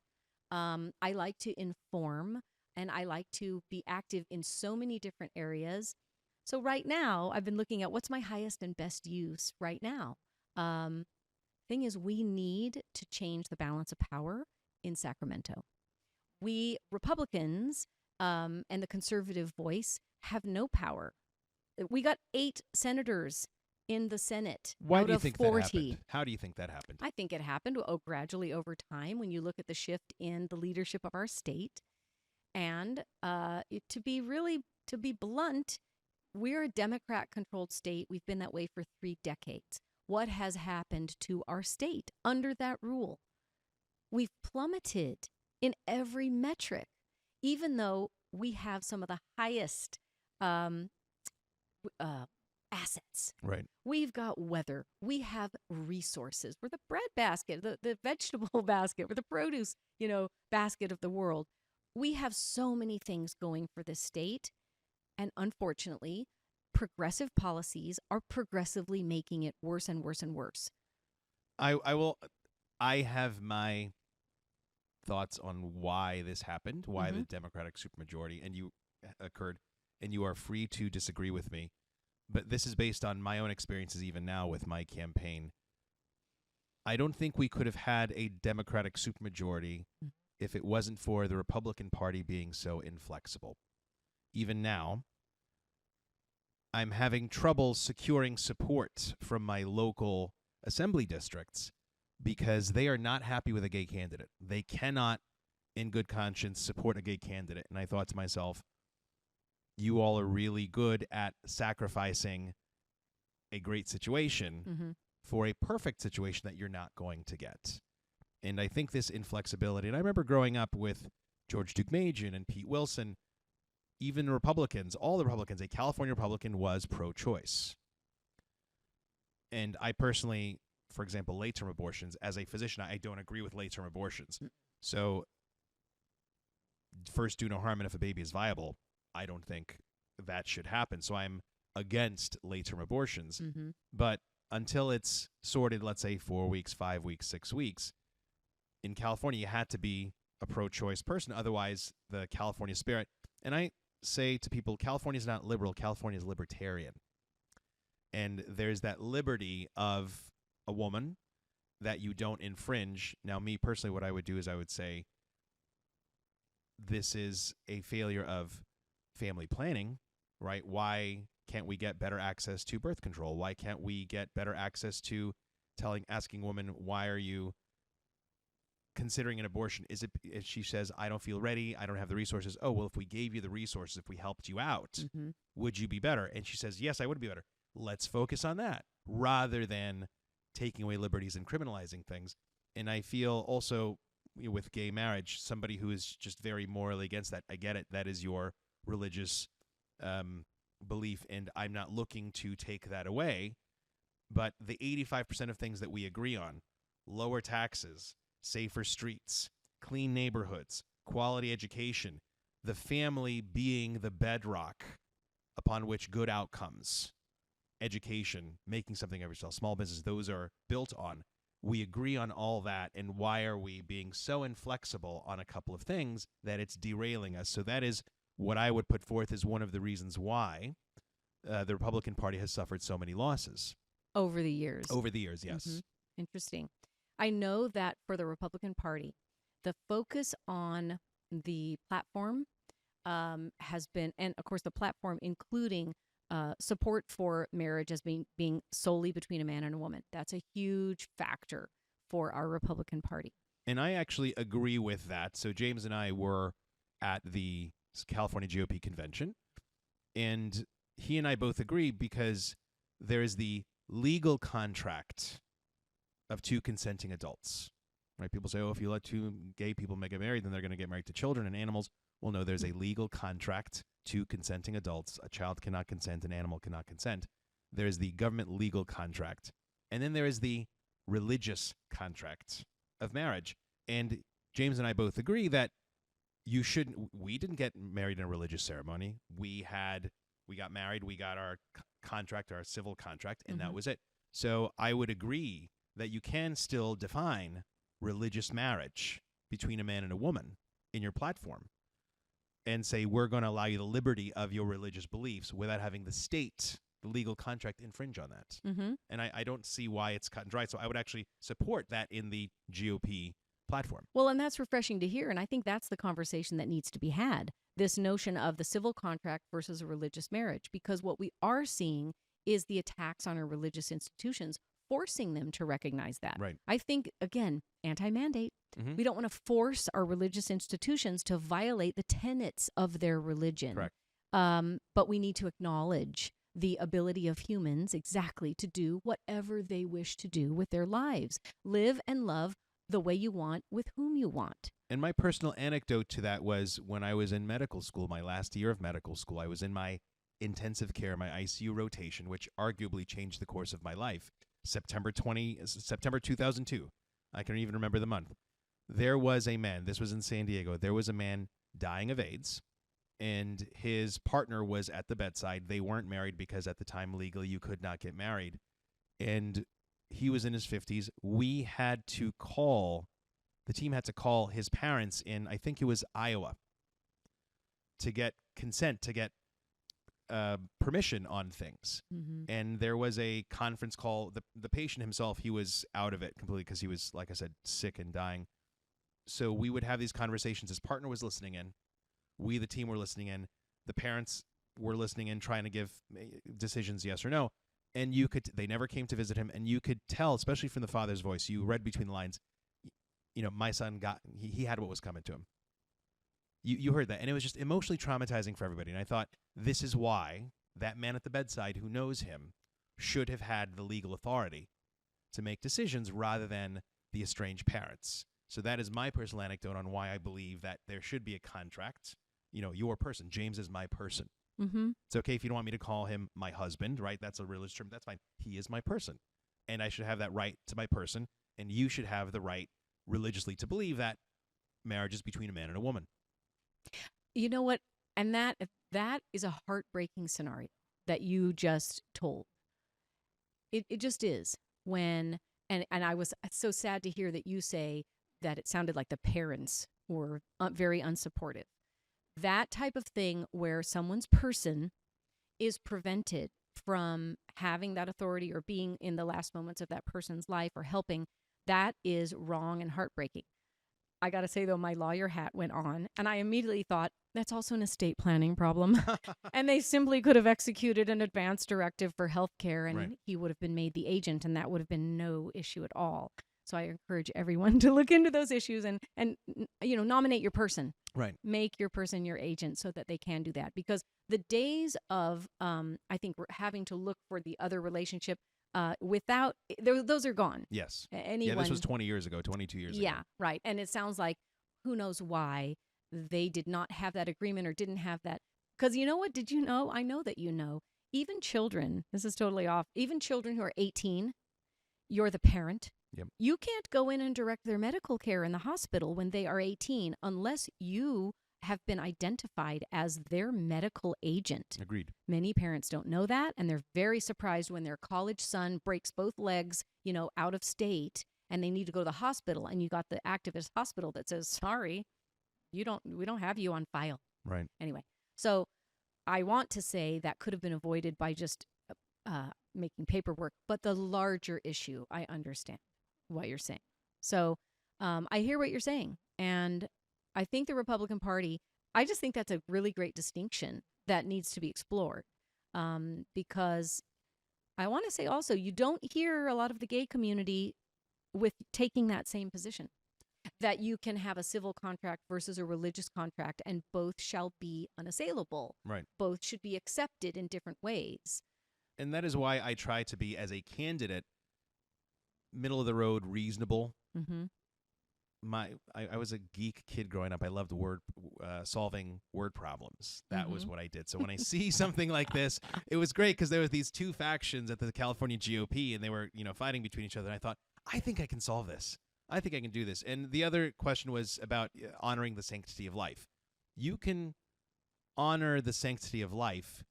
I like to inform and I like to be active in so many different areas. So right now, I've been looking at what's my highest and best use right now. Thing is, we need to change the balance of power in Sacramento. We Republicans and the conservative voice have no power. We got 8 senators in the Senate Why out do you of think 40. that happened? How do you think that happened? I think it happened gradually over time when you look at the shift in the leadership of our state. And to be blunt, we're a Democrat-controlled state. We've been that way for 3 decades. What has happened to our state under that rule? We've plummeted in every metric, even though we have some of the highest assets. Right. We've got weather. We have resources. We're the bread basket, the vegetable basket. We're the produce, basket of the world. We have so many things going for this state. And unfortunately, progressive policies are progressively making it worse and worse and worse. I have my thoughts on why this happened, why the Democratic supermajority occurred, and you are free to disagree with me. But this is based on my own experiences even now with my campaign. I don't think we could have had a Democratic supermajority if it wasn't for the Republican Party being so inflexible. Even now, I'm having trouble securing support from my local assembly districts because they are not happy with a gay candidate. They cannot, in good conscience, support a gay candidate. And I thought to myself, you all are really good at sacrificing a great situation for a perfect situation that you're not going to get. And I think this inflexibility, and I remember growing up with George Deukmejian and Pete Wilson, even Republicans, all the Republicans, a California Republican was pro-choice. And I personally, for example, late-term abortions, as a physician, I don't agree with late-term abortions. So first, do no harm, and if a baby is viable, I don't think that should happen. So I'm against late-term abortions. But until it's sorted, let's say 4 weeks, 5 weeks, 6 weeks, in California, you had to be a pro-choice person. Otherwise, the California spirit, and I say to people, California is not liberal, California is libertarian. And there's that liberty of a woman that you don't infringe. Now, me personally, what I would do is I would say this is a failure of family planning, right? Why can't we get better access to birth control? Why can't we get better access to asking women, why are you considering an abortion? Is it, if she says, I don't feel ready, I don't have the resources. Oh, well, if we gave you the resources, if we helped you out, would you be better? And she says, yes, I would be better. Let's focus on that rather than taking away liberties and criminalizing things. And I feel also with gay marriage, somebody who is just very morally against that, I get it. That is your religious belief, and I'm not looking to take that away. But the 85% of things that we agree on, lower taxes, safer streets, clean neighborhoods, quality education, the family being the bedrock upon which good outcomes, education, making something of yourself, small business, those are built on. We agree on all that, and why are we being so inflexible on a couple of things that it's derailing us? So that is what I would put forth as one of the reasons why the Republican Party has suffered so many losses. Over the years. Over the years, yes. Interesting. I know that for the Republican Party, the focus on the platform has been, and of course the platform including support for marriage as being solely between a man and a woman. That's a huge factor for our Republican Party. And I actually agree with that. So James and I were at the California GOP convention, and he and I both agree because there is the legal contract of two consenting adults. Right? People say, oh, if you let two gay people get married, then they're going to get married to children and animals. Well, no, there's a legal contract, two consenting adults. A child cannot consent, an animal cannot consent. There's the government legal contract. And then there is the religious contract of marriage. And James and I both agree that we didn't get married in a religious ceremony. We got married, we got our contract, our civil contract, and that was it. So I would agree that you can still define religious marriage between a man and a woman in your platform and say, we're going to allow you the liberty of your religious beliefs without having the state, the legal contract, infringe on that. And I don't see why it's cut and dry. So I would actually support that in the GOP platform. Well, and that's refreshing to hear. And I think that's the conversation that needs to be had, this notion of the civil contract versus a religious marriage, because what we are seeing is the attacks on our religious institutions, forcing them to recognize that. Right. I think, again, anti-mandate. We don't want to force our religious institutions to violate the tenets of their religion. Correct. But we need to acknowledge the ability of humans exactly to do whatever they wish to do with their lives. Live and love the way you want with whom you want. And my personal anecdote to that was when I was in medical school, my last year of medical school, I was in my intensive care, my ICU rotation, which arguably changed the course of my life. September 2002. I can even remember the month. There was a man, this was in San Diego, there was a man dying of AIDS, and his partner was at the bedside. They weren't married because at the time, legally, you could not get married. And he was in his 50s. The team had to call his parents in, I think it was Iowa, to get consent, to get permission on things. And there was a conference call. The patient himself, he was out of it completely because he was, like I said, sick and dying. So we would have these conversations. His partner was listening in. We, the team, were listening in. The parents were listening in, trying to give decisions yes or no. And they never came to visit him. And you could tell, especially from the father's voice, you read between the lines, my son he had what was coming to him. You heard that. And it was just emotionally traumatizing for everybody. And I thought, this is why that man at the bedside who knows him should have had the legal authority to make decisions rather than the estranged parents. So that is my personal anecdote on why I believe that there should be a contract. Your person. James is my person. It's okay if you don't want me to call him my husband, right? That's a religious term. That's fine. He is my person. And I should have that right to my person. And you should have the right religiously to believe that marriage is between a man and a woman. You know what? And that is a heartbreaking scenario that you just told. It just is. And I was so sad to hear that you say that it sounded like the parents were very unsupportive. That type of thing where someone's person is prevented from having that authority or being in the last moments of that person's life or helping, that is wrong and heartbreaking. I got to say, though, my lawyer hat went on, and I immediately thought, that's also an estate planning problem. And they simply could have executed an advance directive for health care, and he would have been made the agent, and that would have been no issue at all. So I encourage everyone to look into those issues and nominate your person. Right. Make your person your agent so that they can do that. Because the days of, I think, we're having to look for the other relationship those are gone. Yes. This was 20 years ago, 22 years ago. Yeah, right. And it sounds like who knows why they did not have that agreement or didn't have that. Because you know what? Did you know? I know that you know. Even children, this is totally off, even children who are 18, you're the parent. Yep. You can't go in and direct their medical care in the hospital when they are 18 unless you have been identified as their medical agent. Agreed. Many parents don't know that, and they're very surprised when their college son breaks both legs, out of state, and they need to go to the hospital, and you got the activist hospital that says, sorry, we don't have you on file. Right. Anyway, so I want to say that could have been avoided by just making paperwork, but the larger issue, I understand what you're saying. So I hear what you're saying, and I think the Republican Party, I just think that's a really great distinction that needs to be explored, because I want to say also, you don't hear a lot of the gay community with taking that same position, that you can have a civil contract versus a religious contract, and both shall be unassailable. Right. Both should be accepted in different ways. And that is why I try to be, as a candidate, middle of the road, reasonable. Mm-hmm. I was a geek kid growing up. I loved solving word problems. That was what I did. So when I see something like this, it was great because there was these two factions at the California GOP, and they were fighting between each other. And I thought, I think I can solve this. I think I can do this. And the other question was about honoring the sanctity of life. You can honor the sanctity of life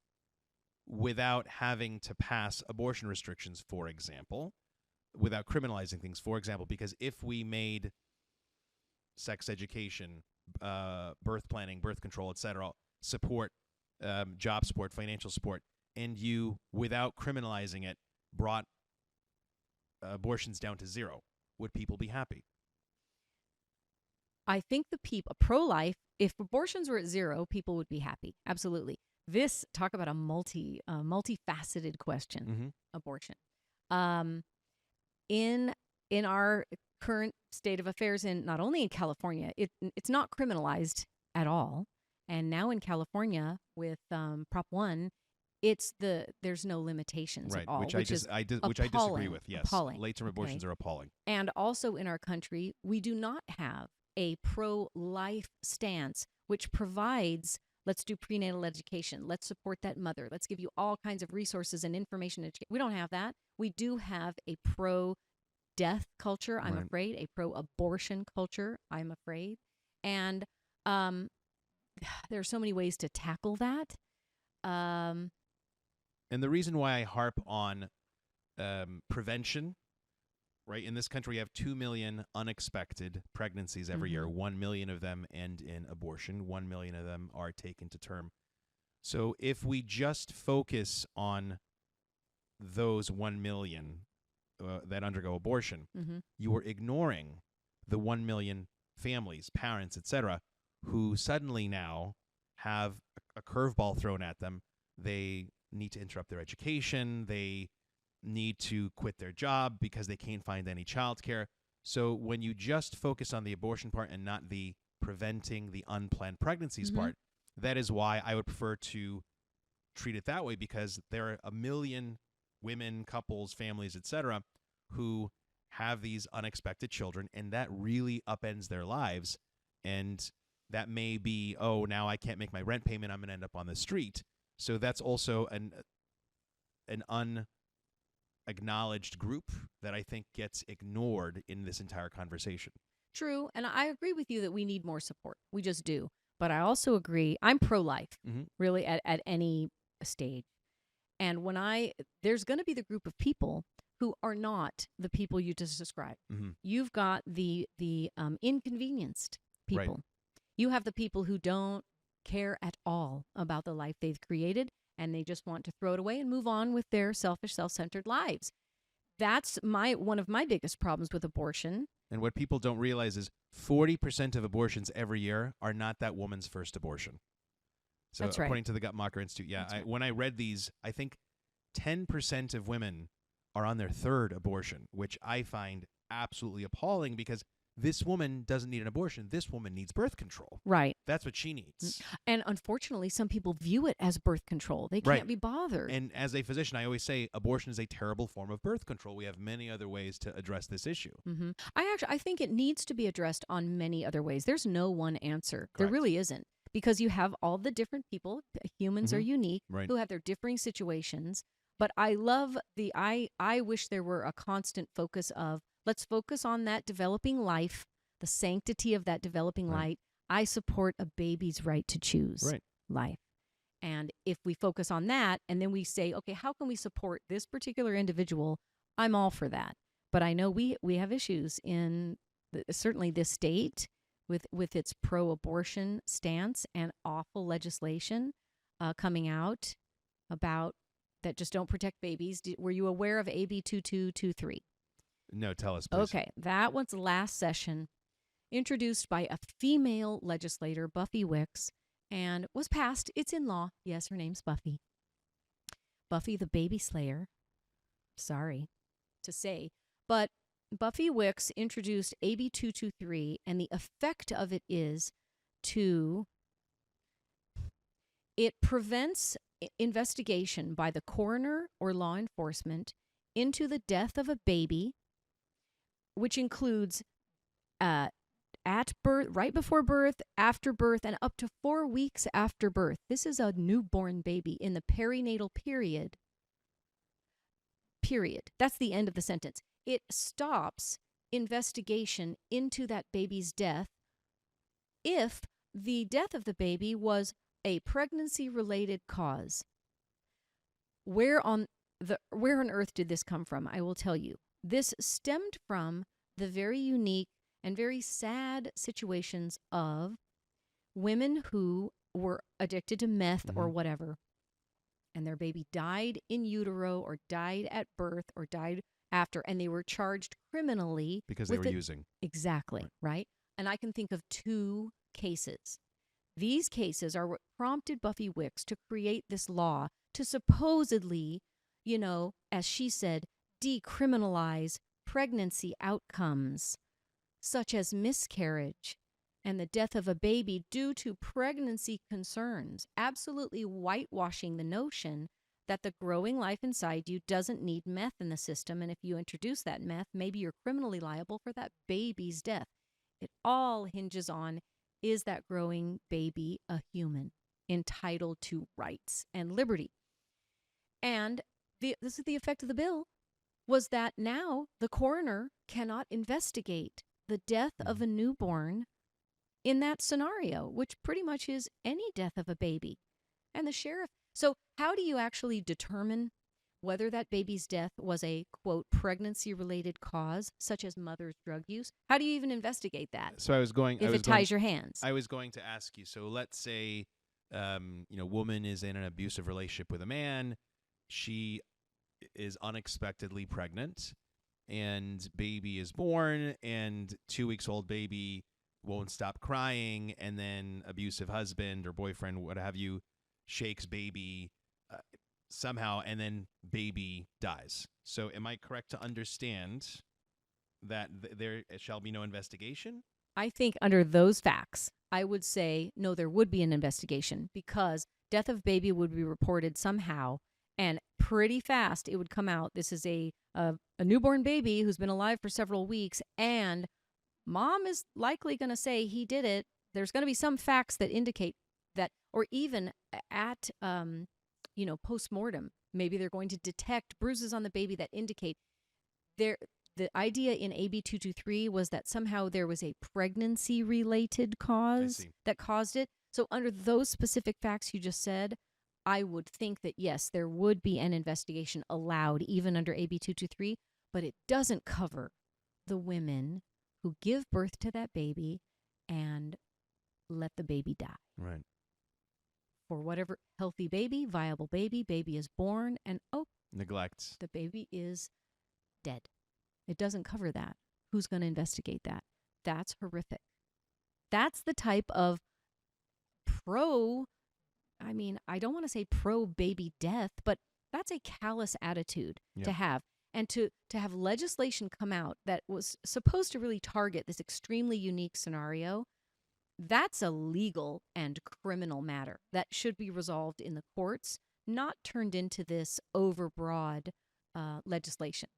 without having to pass abortion restrictions, for example, without criminalizing things, for example, because if we made sex education, birth planning, birth control, etc., support, job support, financial support, and you, without criminalizing it, brought abortions down to zero, would people be happy? I think the people pro-life, if abortions were at zero, people would be happy. Absolutely. This, talk about a multifaceted question. Abortion. In our current state of affairs, in not only in California, it's not criminalized at all, and now in California with Prop 1, there's no limitations right, at all, which I disagree with. Yes, appalling. Late-term abortions are appalling. And also in our country, we do not have a pro-life stance which provides, let's do prenatal education, let's support that mother, let's give you all kinds of resources and information. We don't have that. We do have a pro-death culture, I'm afraid, a pro-abortion culture, I'm afraid. And there are so many ways to tackle that. And the reason why I harp on prevention, right? In this country, we have 2 million unexpected pregnancies every year. 1 million of them end in abortion. 1 million of them are taken to term. So if we just focus on those 1 million that undergo abortion, you are ignoring the 1 million families, parents, etc., who suddenly now have a curveball thrown at them. They need to interrupt their education. They need to quit their job because they can't find any childcare. So when you just focus on the abortion part and not the preventing the unplanned pregnancies part, that is why I would prefer to treat it that way, because there are a million women, couples, families, etc., who have these unexpected children, and that really upends their lives. And that may be, oh, now I can't make my rent payment, I'm going to end up on the street. So that's also an unacknowledged group that I think gets ignored in this entire conversation. True, and I agree with you that we need more support. We just do. But I also agree, I'm pro-life, really, at any stage. And there's going to be the group of people who are not the people you just described. You've got the inconvenienced people. Right. You have the people who don't care at all about the life they've created, and they just want to throw it away and move on with their selfish, self-centered lives. That's one of my biggest problems with abortion. And what people don't realize is 40% of abortions every year are not that woman's first abortion. So that's according right. to the Guttmacher Institute, Right. When I read these, I think 10% of women are on their third abortion, which I find absolutely appalling, because this woman doesn't need an abortion. This woman needs birth control. Right. That's what she needs. And unfortunately, some people view it as birth control. They can't be bothered. And as a physician, I always say abortion is a terrible form of birth control. We have many other ways to address this issue. I think it needs to be addressed on many other ways. There's no one answer. Correct. There really isn't. Because you have all the different people, humans are unique, who have their differing situations. But I love I wish there were a constant focus of, let's focus on that developing life, the sanctity of that developing life. I support a baby's right to choose life. And if we focus on that, and then we say, okay, how can we support this particular individual? I'm all for that. But I know we have issues in certainly this state with its pro-abortion stance and awful legislation coming out about that just don't protect babies. Were you aware of AB 2223? No, tell us, please. Okay, that was last session, introduced by a female legislator, Buffy Wicks, and was passed. It's in law. Yes, her name's Buffy. Buffy the baby slayer. Sorry to say. But Buffy Wicks introduced AB 223, and the effect of it is it prevents investigation by the coroner or law enforcement into the death of a baby, which includes at birth, right before birth, after birth, and up to 4 weeks after birth. This is a newborn baby in the perinatal period. That's the end of the sentence. It stops investigation into that baby's death if the death of the baby was a pregnancy-related cause. Where on earth did this come from? I will tell you. This stemmed from the very unique and very sad situations of women who were addicted to meth or whatever, and their baby died in utero or died at birth or died after, and they were charged criminally. Because they were using. Exactly, right? And I can think of 2 cases. These cases are what prompted Buffy Wicks to create this law to supposedly, as she said, decriminalize pregnancy outcomes, such as miscarriage and the death of a baby due to pregnancy concerns, absolutely whitewashing the notion that the growing life inside you doesn't need meth in the system, and if you introduce that meth, maybe you're criminally liable for that baby's death. It all hinges on, is that growing baby a human entitled to rights and liberty? And this is the effect of the bill, was that now the coroner cannot investigate the death of a newborn in that scenario, which pretty much is any death of a baby. And the sheriff. So how do you actually determine whether that baby's death was a, quote, pregnancy-related cause, such as mother's drug use? How do you even investigate that? So if it ties your hands. I was going to ask you, so let's say, woman is in an abusive relationship with a man. She is unexpectedly pregnant, and baby is born, and 2 weeks old baby won't stop crying, and then abusive husband or boyfriend, what have you, shakes baby somehow, and then baby dies. So am I correct to understand that there shall be no investigation? I think under those facts, I would say, no, there would be an investigation, because death of baby would be reported somehow, and pretty fast it would come out. This is a newborn baby who's been alive for several weeks, and mom is likely going to say he did it. There's going to be some facts that indicate that, or even at, post-mortem, maybe they're going to detect bruises on the baby that indicate the idea in AB 223 was that somehow there was a pregnancy-related cause that caused it. So under those specific facts you just said, I would think that, yes, there would be an investigation allowed even under AB 223, but it doesn't cover the women who give birth to that baby and let the baby die. Right. For whatever, healthy baby, viable baby is born, and neglect. The baby is dead. It doesn't cover that. Who's going to investigate that? That's horrific. That's the type of I don't want to say pro-baby death, but that's a callous attitude to have. And to have legislation come out that was supposed to really target this extremely unique scenario, that's a legal and criminal matter that should be resolved in the courts, not turned into this overbroad legislation.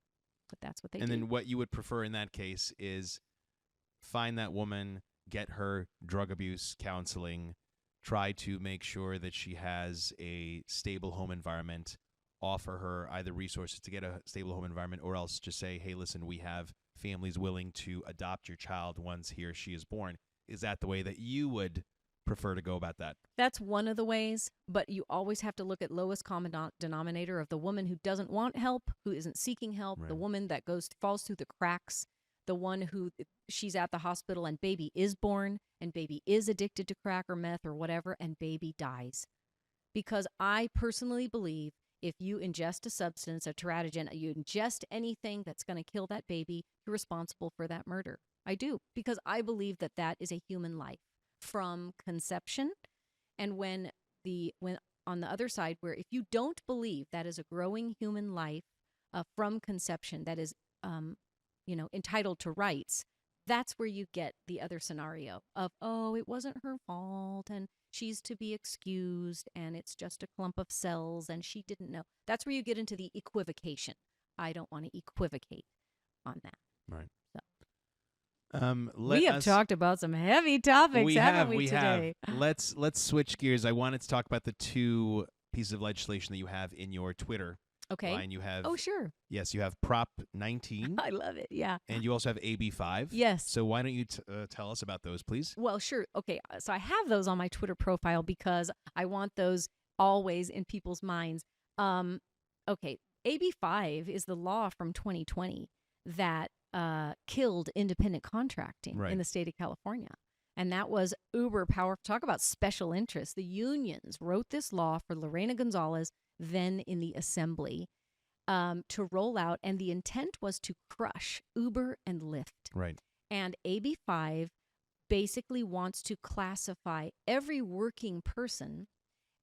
But that's what they do. And then what you would prefer in that case is find that woman, get her drug abuse counseling, try to make sure that she has a stable home environment, offer her either resources to get a stable home environment, or else just say, hey, listen, we have families willing to adopt your child once he or she is born. Is that the way that you would prefer to go about that? That's one of the ways, but you always have to look at lowest common denominator of the woman who doesn't want help, who isn't seeking help, Right. The woman that falls through the cracks, the one who she's at the hospital and baby is born and baby is addicted to crack or meth or whatever, and baby dies. Because I personally believe if you ingest a substance, a teratogen, you ingest anything that's going to kill that baby, you're responsible for that murder. I do, because I believe that that is a human life from conception. And when on the other side, where if you don't believe that is a growing human life from conception, that is entitled to rights, that's where you get the other scenario of, oh, it wasn't her fault and she's to be excused and it's just a clump of cells and she didn't know. That's where you get into the equivocation. I don't want to equivocate on that. Right. So. We have talked about some heavy topics, haven't we today? Let's switch gears. I wanted to talk about the two pieces of legislation that you have in your Twitter. Okay. Line. You have. Oh, sure. Yes, you have Prop 19. I love it. Yeah. And you also have AB 5. Yes. So why don't you tell us about those, please? Well, sure. Okay. So I have those on my Twitter profile because I want those always in people's minds. Okay. AB 5 is the law from 2020 that killed independent contracting in the state of California. And that was uber powerful. Talk about special interests. The unions wrote this law for Lorena Gonzalez, then in the assembly, to roll out. And the intent was to crush Uber and Lyft. Right. And AB 5 basically wants to classify every working person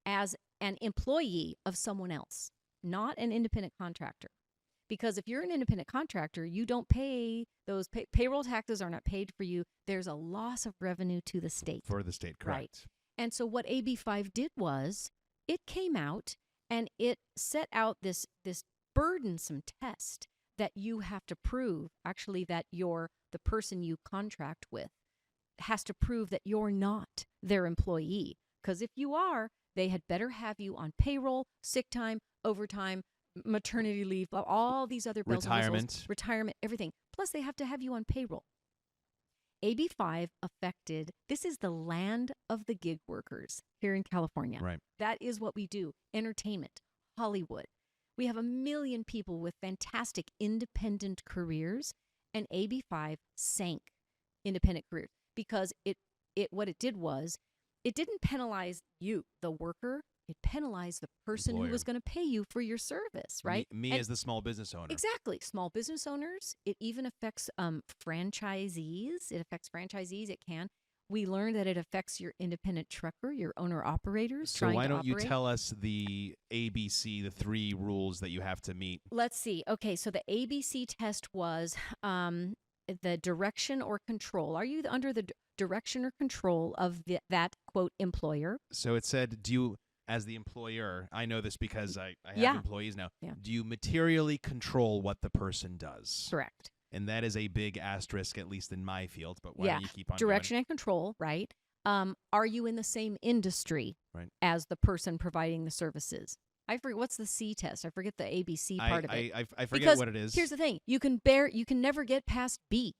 as an employee of someone else, not an independent contractor. Because if you're an independent contractor, you don't pay those payroll taxes are not paid for you. There's a loss of revenue to the state. For the state, correct. Right. And so what AB 5 did was it came out and it set out this burdensome test that you have to prove, actually, that the person you contract with has to prove that you're not their employee. Because if you are, they had better have you on payroll, sick time, overtime, maternity leave, all these other bells and whistles, retirement, everything. Plus, they have to have you on payroll. AB 5 affected, this is the land of the gig workers here in California. Right. That is what we do. Entertainment, Hollywood. We have 1 million people with fantastic independent careers, and AB 5 sank independent careers because what it did was it didn't penalize you, the worker. It penalized the person who was going to pay you for your service, right? Me as the small business owner. Exactly. Small business owners. It even affects franchisees. It affects franchisees. It can. We learned that it affects your independent trucker, your owner-operators. So why don't you tell us the ABC, the 3 rules that you have to meet? Let's see. Okay, so the ABC test was the direction or control. Are you under the direction or control of that, quote, employer? So it said, do you... As the employer, I know this because I have employees now. Yeah. Do you materially control what the person does? Correct. And that is a big asterisk, at least in my field. But why don't you keep on direction going? And control, right? Are you in the same industry as the person providing the services? I forget what's the C test. I forget the ABC part of it. I forget what it is. Here's the thing: you can never get past B.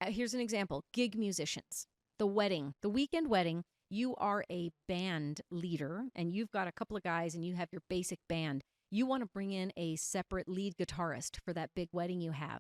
Here's an example: gig musicians, the weekend wedding. You are a band leader and you've got a couple of guys and you have your basic band. You want to bring in a separate lead guitarist for that big wedding you have.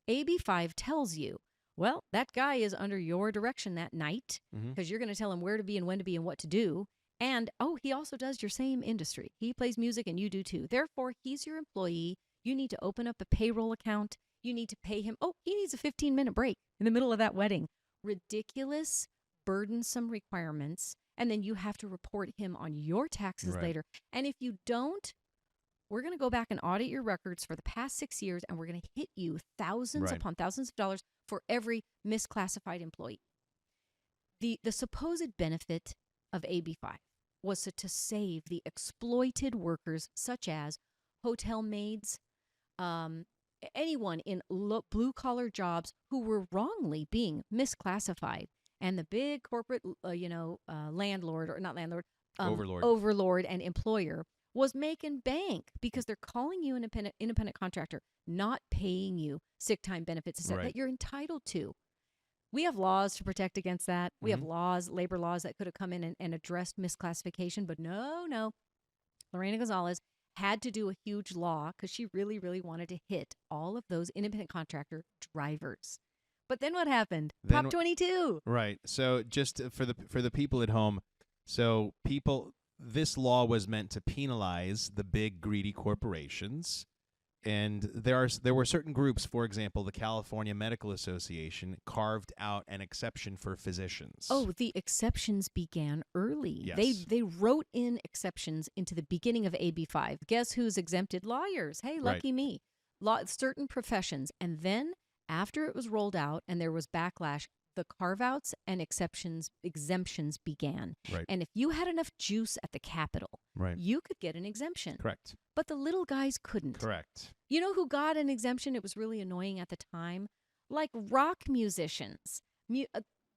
AB 5 tells you, well, that guy is under your direction that night because you're going to tell him where to be and when to be and what to do. And, he also does your same industry. He plays music and you do too. Therefore, he's your employee. You need to open up a payroll account. You need to pay him. He needs a 15-minute break in the middle of that wedding. Ridiculous, burdensome requirements, and then you have to report him on your taxes later. And if you don't, we're going to go back and audit your records for the past 6 years, and we're going to hit you thousands upon thousands of dollars for every misclassified employee. The supposed benefit of AB 5 was to save the exploited workers, such as hotel maids, anyone in blue-collar jobs who were wrongly being misclassified. And the big corporate, landlord, or not landlord, overlord and employer was making bank because they're calling you an independent contractor, not paying you sick time benefits that you're entitled to. We have laws to protect against that. We have labor laws that could have come in and addressed misclassification, but no. Lorena Gonzalez had to do a huge law because she really, really wanted to hit all of those independent contractor drivers. But then what happened? Prop 22. Right. So just for the people at home, this law was meant to penalize the big greedy corporations, and there were certain groups, for example, the California Medical Association carved out an exception for physicians. Oh, the exceptions began early. Yes. They wrote in exceptions into the beginning of AB 5. Guess who's exempted? Lawyers. Hey, lucky me. Certain professions, and then After it was rolled out and there was backlash, the carve-outs and exemptions began. Right. And if you had enough juice at the Capitol, Right. you could get an exemption. Correct. But the little guys couldn't. Correct. You know who got an exemption? It was really annoying at the time. Like rock musicians.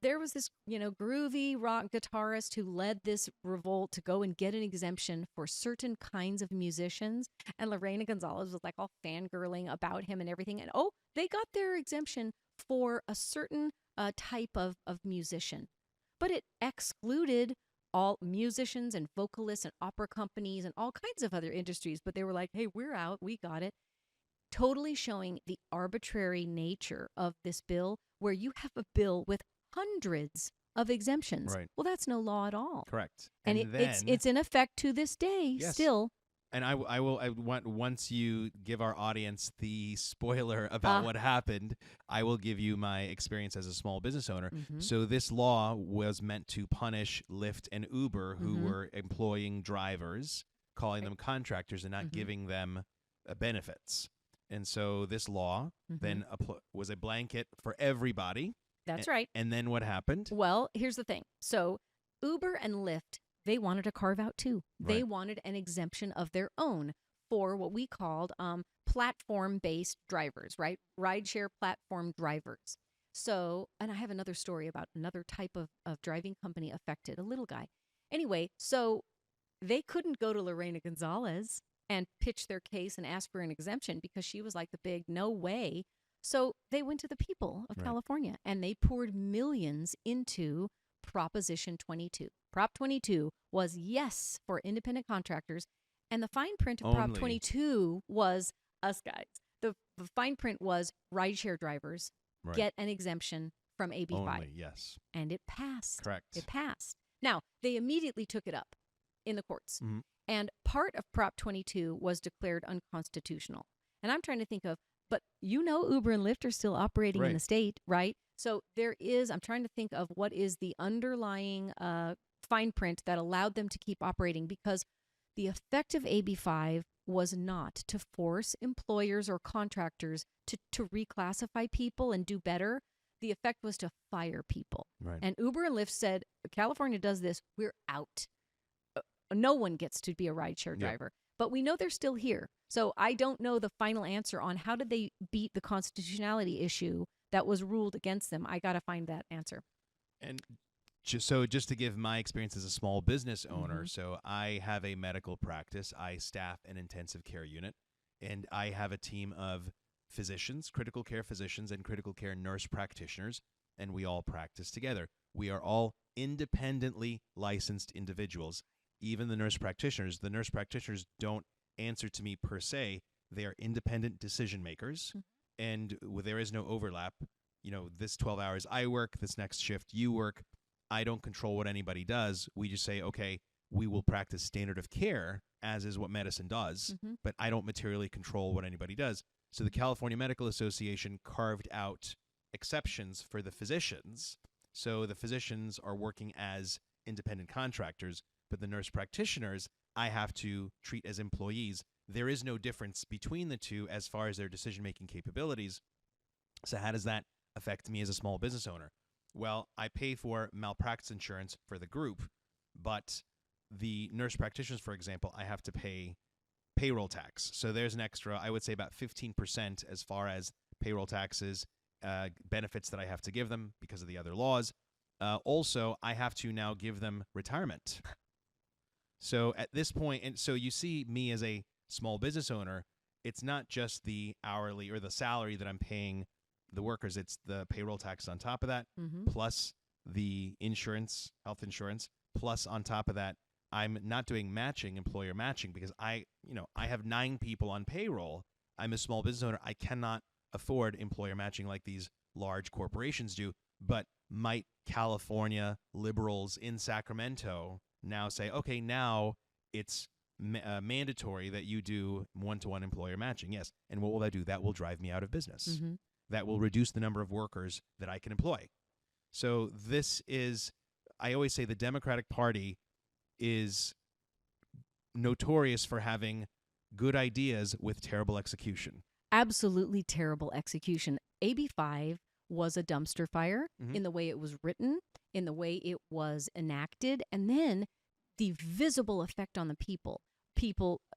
There was this, groovy rock guitarist who led this revolt to go and get an exemption for certain kinds of musicians. And Lorena Gonzalez was like all fangirling about him and everything. And they got their exemption for a certain type of musician. But it excluded all musicians and vocalists and opera companies and all kinds of other industries. But they were like, hey, we're out. We got it. Totally showing the arbitrary nature of this bill, where you have a bill with hundreds of exemptions. Right. Well, that's no law at all. Correct. And it's in effect to this day still. And I want, once you give our audience the spoiler about what happened, I will give you my experience as a small business owner. Mm-hmm. So this law was meant to punish Lyft and Uber, who were employing drivers, calling them contractors and not giving them benefits. And so this law then was a blanket for everybody. That's right. And then what happened? Well, here's the thing. So Uber and Lyft, they wanted to carve out too. They wanted an exemption of their own for what we called platform-based drivers, right? Rideshare platform drivers. So, and I have another story about another type of driving company affected, a little guy. Anyway, so they couldn't go to Lorena Gonzalez and pitch their case and ask for an exemption because she was like the big no way. So they went to the people of California and they poured millions into Proposition 22. Prop 22 was yes for independent contractors, and the fine print of Prop 22 was us guys. The fine print was rideshare drivers get an exemption from AB 5. Only, yes. And it passed. Correct. It passed. Now, they immediately took it up in the courts. Mm-hmm. And part of Prop 22 was declared unconstitutional. And I'm trying to think of, but Uber and Lyft are still operating in the state, right? So I'm trying to think of what is the underlying fine print that allowed them to keep operating, because the effect of AB 5 was not to force employers or contractors to reclassify people and do better. The effect was to fire people. Right. And Uber and Lyft said, California does this, we're out. No one gets to be a rideshare driver. But we know they're still here. So I don't know the final answer on how did they beat the constitutionality issue that was ruled against them. I got to find that answer. And just to give my experience as a small business owner, so I have a medical practice. I staff an intensive care unit, and I have a team of physicians, critical care physicians, and critical care nurse practitioners, and we all practice together. We are all independently licensed individuals. Even the nurse practitioners don't answer to me per se. They are independent decision makers, and there is no overlap. This 12 hours I work, this next shift you work. I don't control what anybody does. We just say, okay, we will practice standard of care, as is what medicine does, but I don't materially control what anybody does. So the California Medical Association carved out exceptions for the physicians. So the physicians are working as independent contractors, but the nurse practitioners, I have to treat as employees. There is no difference between the two as far as their decision-making capabilities. So how does that affect me as a small business owner? Well, I pay for malpractice insurance for the group, but the nurse practitioners, for example, I have to pay payroll tax. So there's an extra, I would say about 15% as far as payroll taxes, benefits that I have to give them because of the other laws. Also, I have to now give them retirement. So at this point, and so you see me as a small business owner, it's not just the hourly or the salary that I'm paying the workers, it's the payroll tax on top of that, plus the insurance, health insurance, plus on top of that, I'm not doing employer matching, because I have 9 people on payroll. I'm a small business owner. I cannot afford employer matching like these large corporations do. But might California liberals in Sacramento now say, okay, now it's mandatory that you do one-to-one employer matching? Yes. And what will that do? That will drive me out of business. That will reduce the number of workers that I can employ. So this is, I always say the Democratic Party is notorious for having good ideas with terrible execution. absolutely terrible execution. AB5 was a dumpster fire in the way it was written, in the way it was enacted, and then the visible effect on the people.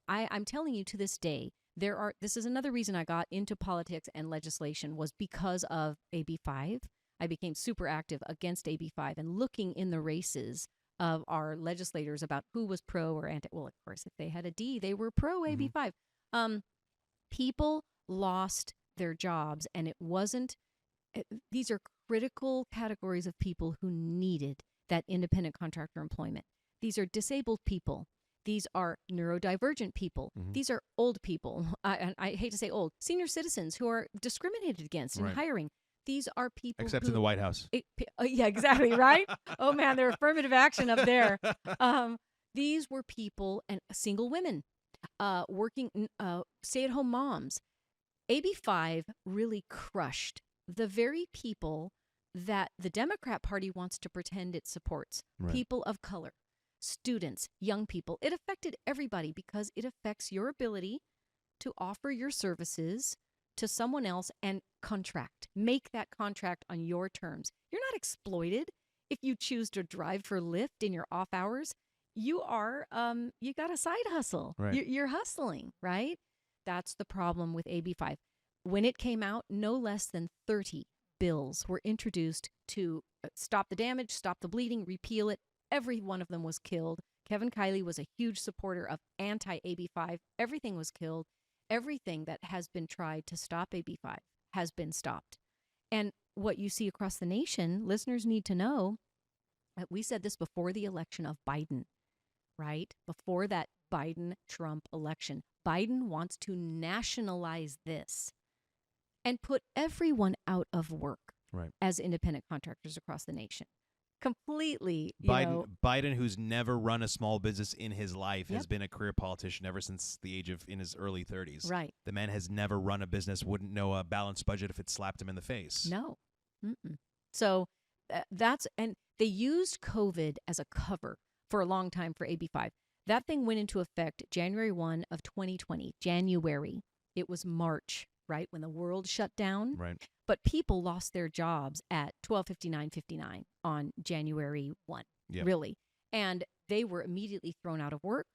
I'm telling you to this day, this is another reason I got into politics and legislation was because of AB5. I became super active against AB5 and looking in the races of our legislators about who was pro or anti. Well, of course, if they had a D, they were pro AB5. People lost their jobs, and it wasn't. These are critical categories of people who needed that independent contractor employment. These are disabled people. These are neurodivergent people. These are old people. And I hate to say old, senior citizens who are discriminated against in hiring. These are people except in the White House. Yeah, exactly, right? Oh, man, they're affirmative action up there. These were people and single women, working, stay-at-home moms. AB5 really crushed the very people that the Democrat Party wants to pretend it supports. People of color, students, young people. It affected everybody because it affects your ability to offer your services to someone else and make that contract on your terms. You're not exploited if you choose to drive for Lyft in your off hours. You are, you got a side hustle. You're hustling, right? That's the problem with AB5. When it came out, no less than 30 bills were introduced to stop the damage, stop the bleeding, repeal it. Every one of them was killed. Kevin Kiley was a huge supporter of anti-AB5. Everything was killed. Everything that has been tried to stop AB5 has been stopped. And what you see across the nation, listeners need to know, we said this before the election of Biden, right? Before that Biden-Trump election. Biden wants to nationalize this and put everyone out of work as independent contractors across the nation. Completely, Biden, who's never run a small business in his life, has been a career politician ever since the age of in his early 30s. Right. The man has never run a business, wouldn't know a balanced budget if it slapped him in the face. No. So and they used COVID as a cover for a long time for AB5. That thing went into effect January 1 of 2020, January. It was March, right, when the world shut down. Right. But people lost their jobs at 12:59:59 on January 1, really. And they were immediately thrown out of work.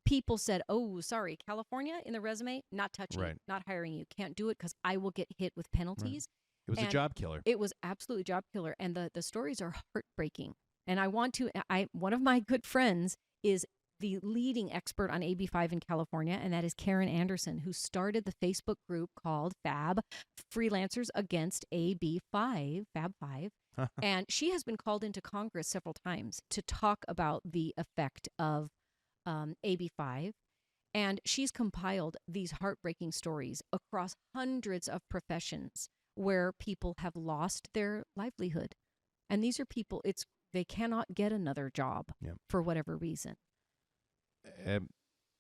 People said, oh, sorry, California in the resume, not touching it, not hiring you. Can't do it because I will get hit with penalties. It was a job killer. It was absolutely a job killer. And the stories are heartbreaking. And one of my good friends is the leading expert on AB5 in California, and that is Karen Anderson, who started the Facebook group called FAB, Freelancers Against AB5, FAB5. And she has been called into Congress several times to talk about the effect of AB5. And she's compiled these heartbreaking stories across hundreds of professions where people have lost their livelihood. And these are people, they cannot get another job for whatever reason.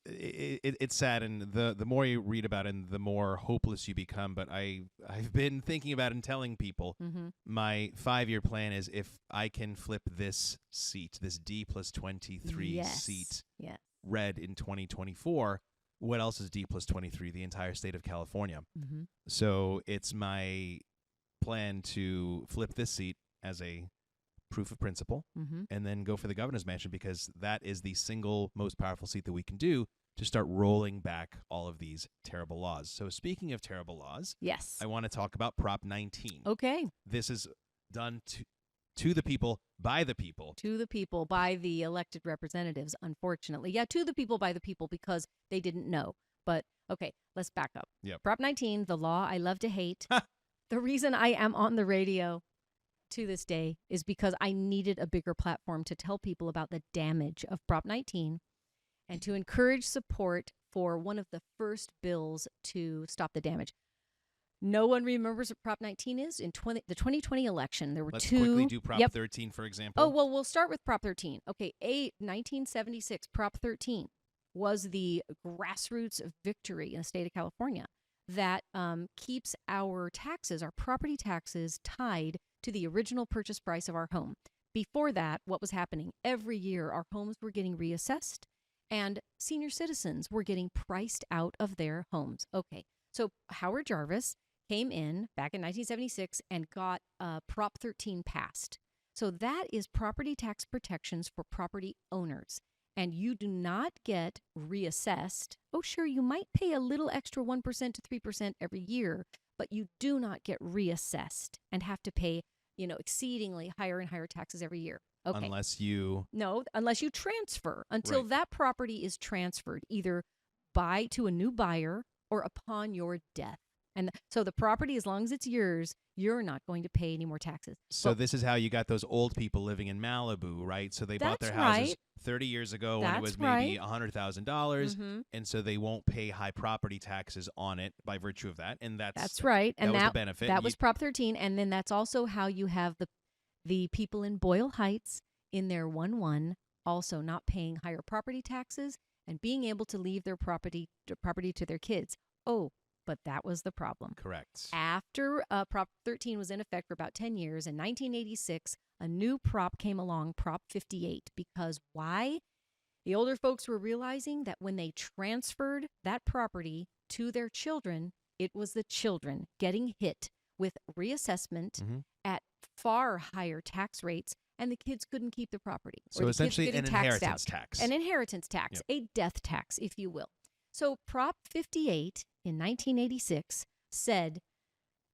It's sad, and the more you read about it, and the more hopeless you become. But I've been thinking about and telling people my 5-year plan is if I can flip this seat, this D+23 seat, red in 2024. What else is D+23? The entire state of California. So it's my plan to flip this seat as a proof of principle, and then go for the governor's mansion, because that is the single most powerful seat that we can do to start rolling back all of these terrible laws. So speaking of terrible laws, I want to talk about Prop 19. Okay. This is done to the people, by the people. To the people, by the elected representatives, unfortunately. Yeah, to the people, by the people, because they didn't know. But, okay, let's back up. Prop 19, the law I love to hate. The reason I am on the radio to this day is because I needed a bigger platform to tell people about the damage of Prop 19 and to encourage support for one of the first bills to stop the damage. No one remembers what Prop 19 is. In the 2020 election, there were Let's two. Let's quickly do Prop 13, for example. Oh, well, we'll start with Prop 13. Okay, 1976, Prop 13 was the grassroots victory in the state of California that keeps our taxes, our property taxes, tied to the original purchase price of our home. Before that, what was happening? Every year, our homes were getting reassessed, and senior citizens were getting priced out of their homes. Okay, So Howard Jarvis came in back in 1976 and got Prop 13 passed. So that is property tax protections for property owners. And you do not get reassessed. Oh, sure, you might pay a little extra 1% to 3% every year, but you do not get reassessed and have to pay, exceedingly higher and higher taxes every year. Okay. Unless you... No, unless you transfer, until Right. that property is transferred either to a new buyer or upon your death. And so the property, as long as it's yours, you're not going to pay any more taxes. So this is how you got those old people living in Malibu, right? So they bought their houses 30 years ago when it was maybe $100,000, and so they won't pay high property taxes on it by virtue of that. And that's right. And that was the benefit. That was Prop 13, and then that's also how you have the people in Boyle Heights in their 1-1 also not paying higher property taxes and being able to leave their property to their kids. Oh, but that was the problem. Correct. After Prop 13 was in effect for about 10 years, in 1986, a new prop came along, Prop 58. Because why? The older folks were realizing that when they transferred that property to their children, it was the children getting hit with reassessment at far higher tax rates, and the kids couldn't keep the property. So essentially an inheritance tax. An inheritance tax, a death tax, if you will. So Prop 58 in 1986 said,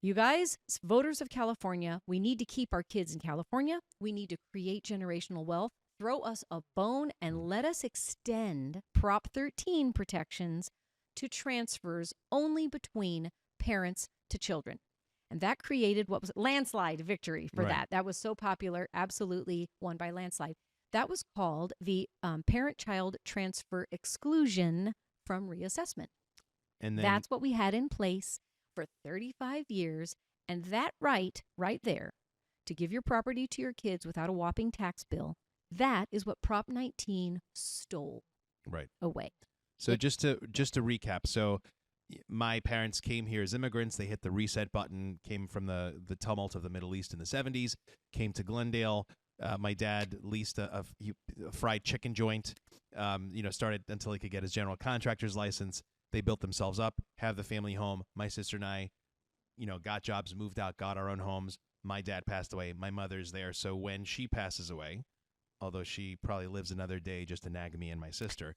you guys, voters of California, we need to keep our kids in California. We need to create generational wealth. Throw us a bone and let us extend Prop 13 protections to transfers only between parents to children. And that created what was landslide victory for that. That was so popular, absolutely won by landslide. That was called the parent-child transfer exclusion from reassessment. And that's what we had in place for 35 years. And that right there, to give your property to your kids without a whopping tax bill, that is what Prop 19 stole away. So just to recap, so my parents came here as immigrants. They hit the reset button, came from the tumult of the Middle East in the 70s, came to Glendale. My dad leased a fried chicken joint, started until he could get his general contractor's license. They built themselves up, have the family home. My sister and I, got jobs, moved out, got our own homes. My dad passed away. My mother's there. So when she passes away, although she probably lives another day just to nag me and my sister,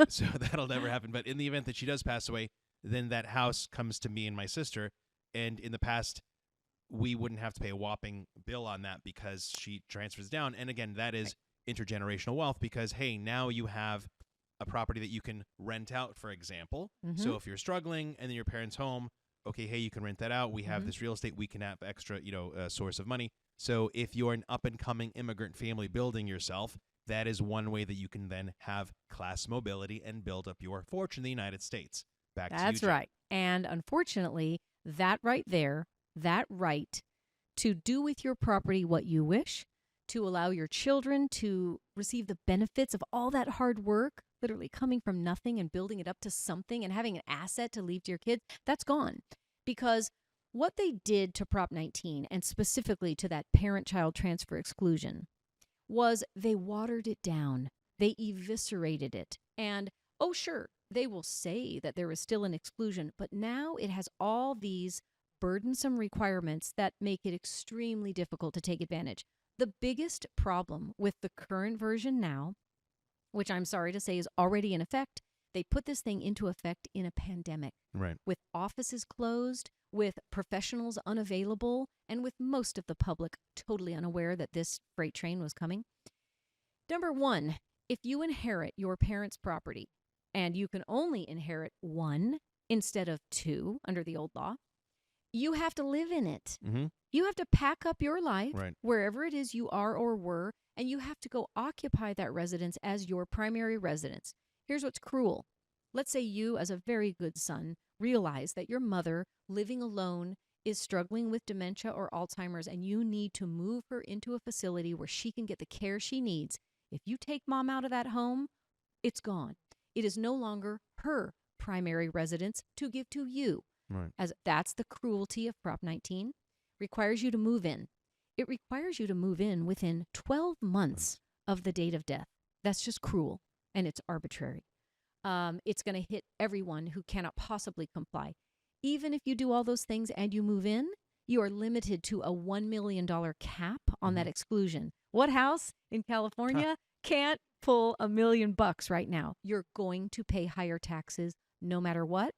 so that'll never happen. But in the event that she does pass away, then that house comes to me and my sister. And in the past, we wouldn't have to pay a whopping bill on that because she transfers down. And again, that is intergenerational wealth because, hey, now you have a property that you can rent out, for example. So if you're struggling and then your parents' home, okay, hey, you can rent that out. We have this real estate. We can have extra, source of money. So if you're an up-and-coming immigrant family building yourself, that is one way that you can then have class mobility and build up your fortune in the United States. That's right. And unfortunately, that right there, that right to do with your property what you wish, to allow your children to receive the benefits of all that hard work, literally coming from nothing and building it up to something and having an asset to leave to your kids, that's gone. Because what they did to Prop 19, and specifically to that parent-child transfer exclusion, was they watered it down. They eviscerated it. And, oh, sure, they will say that there is still an exclusion, but now it has all these burdensome requirements that make it extremely difficult to take advantage. The biggest problem with the current version now, which I'm sorry to say is already in effect, they put this thing into effect in a pandemic. With offices closed, with professionals unavailable, and with most of the public totally unaware that this freight train was coming. Number one, if you inherit your parents' property, and you can only inherit one instead of two under the old law, you have to live in it. You have to pack up your life wherever it is you are or were, and you have to go occupy that residence as your primary residence. Here's what's cruel. Let's say you, as a very good son, realize that your mother, living alone, is struggling with dementia or Alzheimer's, and you need to move her into a facility where she can get the care she needs. If you take mom out of that home, it's gone. It is no longer her primary residence to give to you. As that's the cruelty of Prop 19. Requires you to move in. It requires you to move in within 12 months of the date of death. That's just cruel, and it's arbitrary. It's going to hit everyone who cannot possibly comply. Even if you do all those things and you move in, you are limited to a $1 million cap on that exclusion. What house in California can't pull $1 million right now? You're going to pay higher taxes no matter what.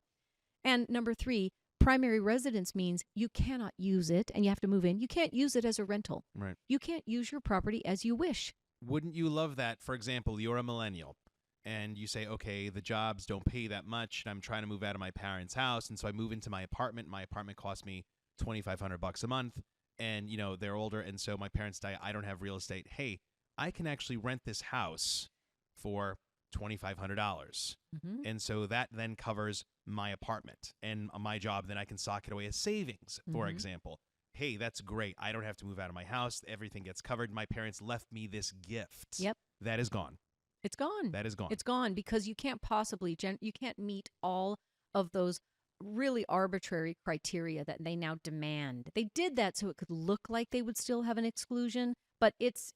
And number 3, primary residence means you cannot use it and you have to move in. You can't use it as a rental. Right. You can't use your property as you wish. Wouldn't you love that? For example, you're a millennial and you say, okay, the jobs don't pay that much and I'm trying to move out of my parents' house. And so I move into my apartment. My apartment costs me $2,500 a month. And, they're older. And so my parents die. I don't have real estate. Hey, I can actually rent this house for $2,500. And so that then covers my apartment and my job. Then I can sock it away as savings, for example. Hey, that's great. I don't have to move out of my house. Everything gets covered. My parents left me this gift. Yep. That is gone. It's gone. That is gone. It's gone because you can't possibly, you can't meet all of those really arbitrary criteria that they now demand. They did that so it could look like they would still have an exclusion, but it's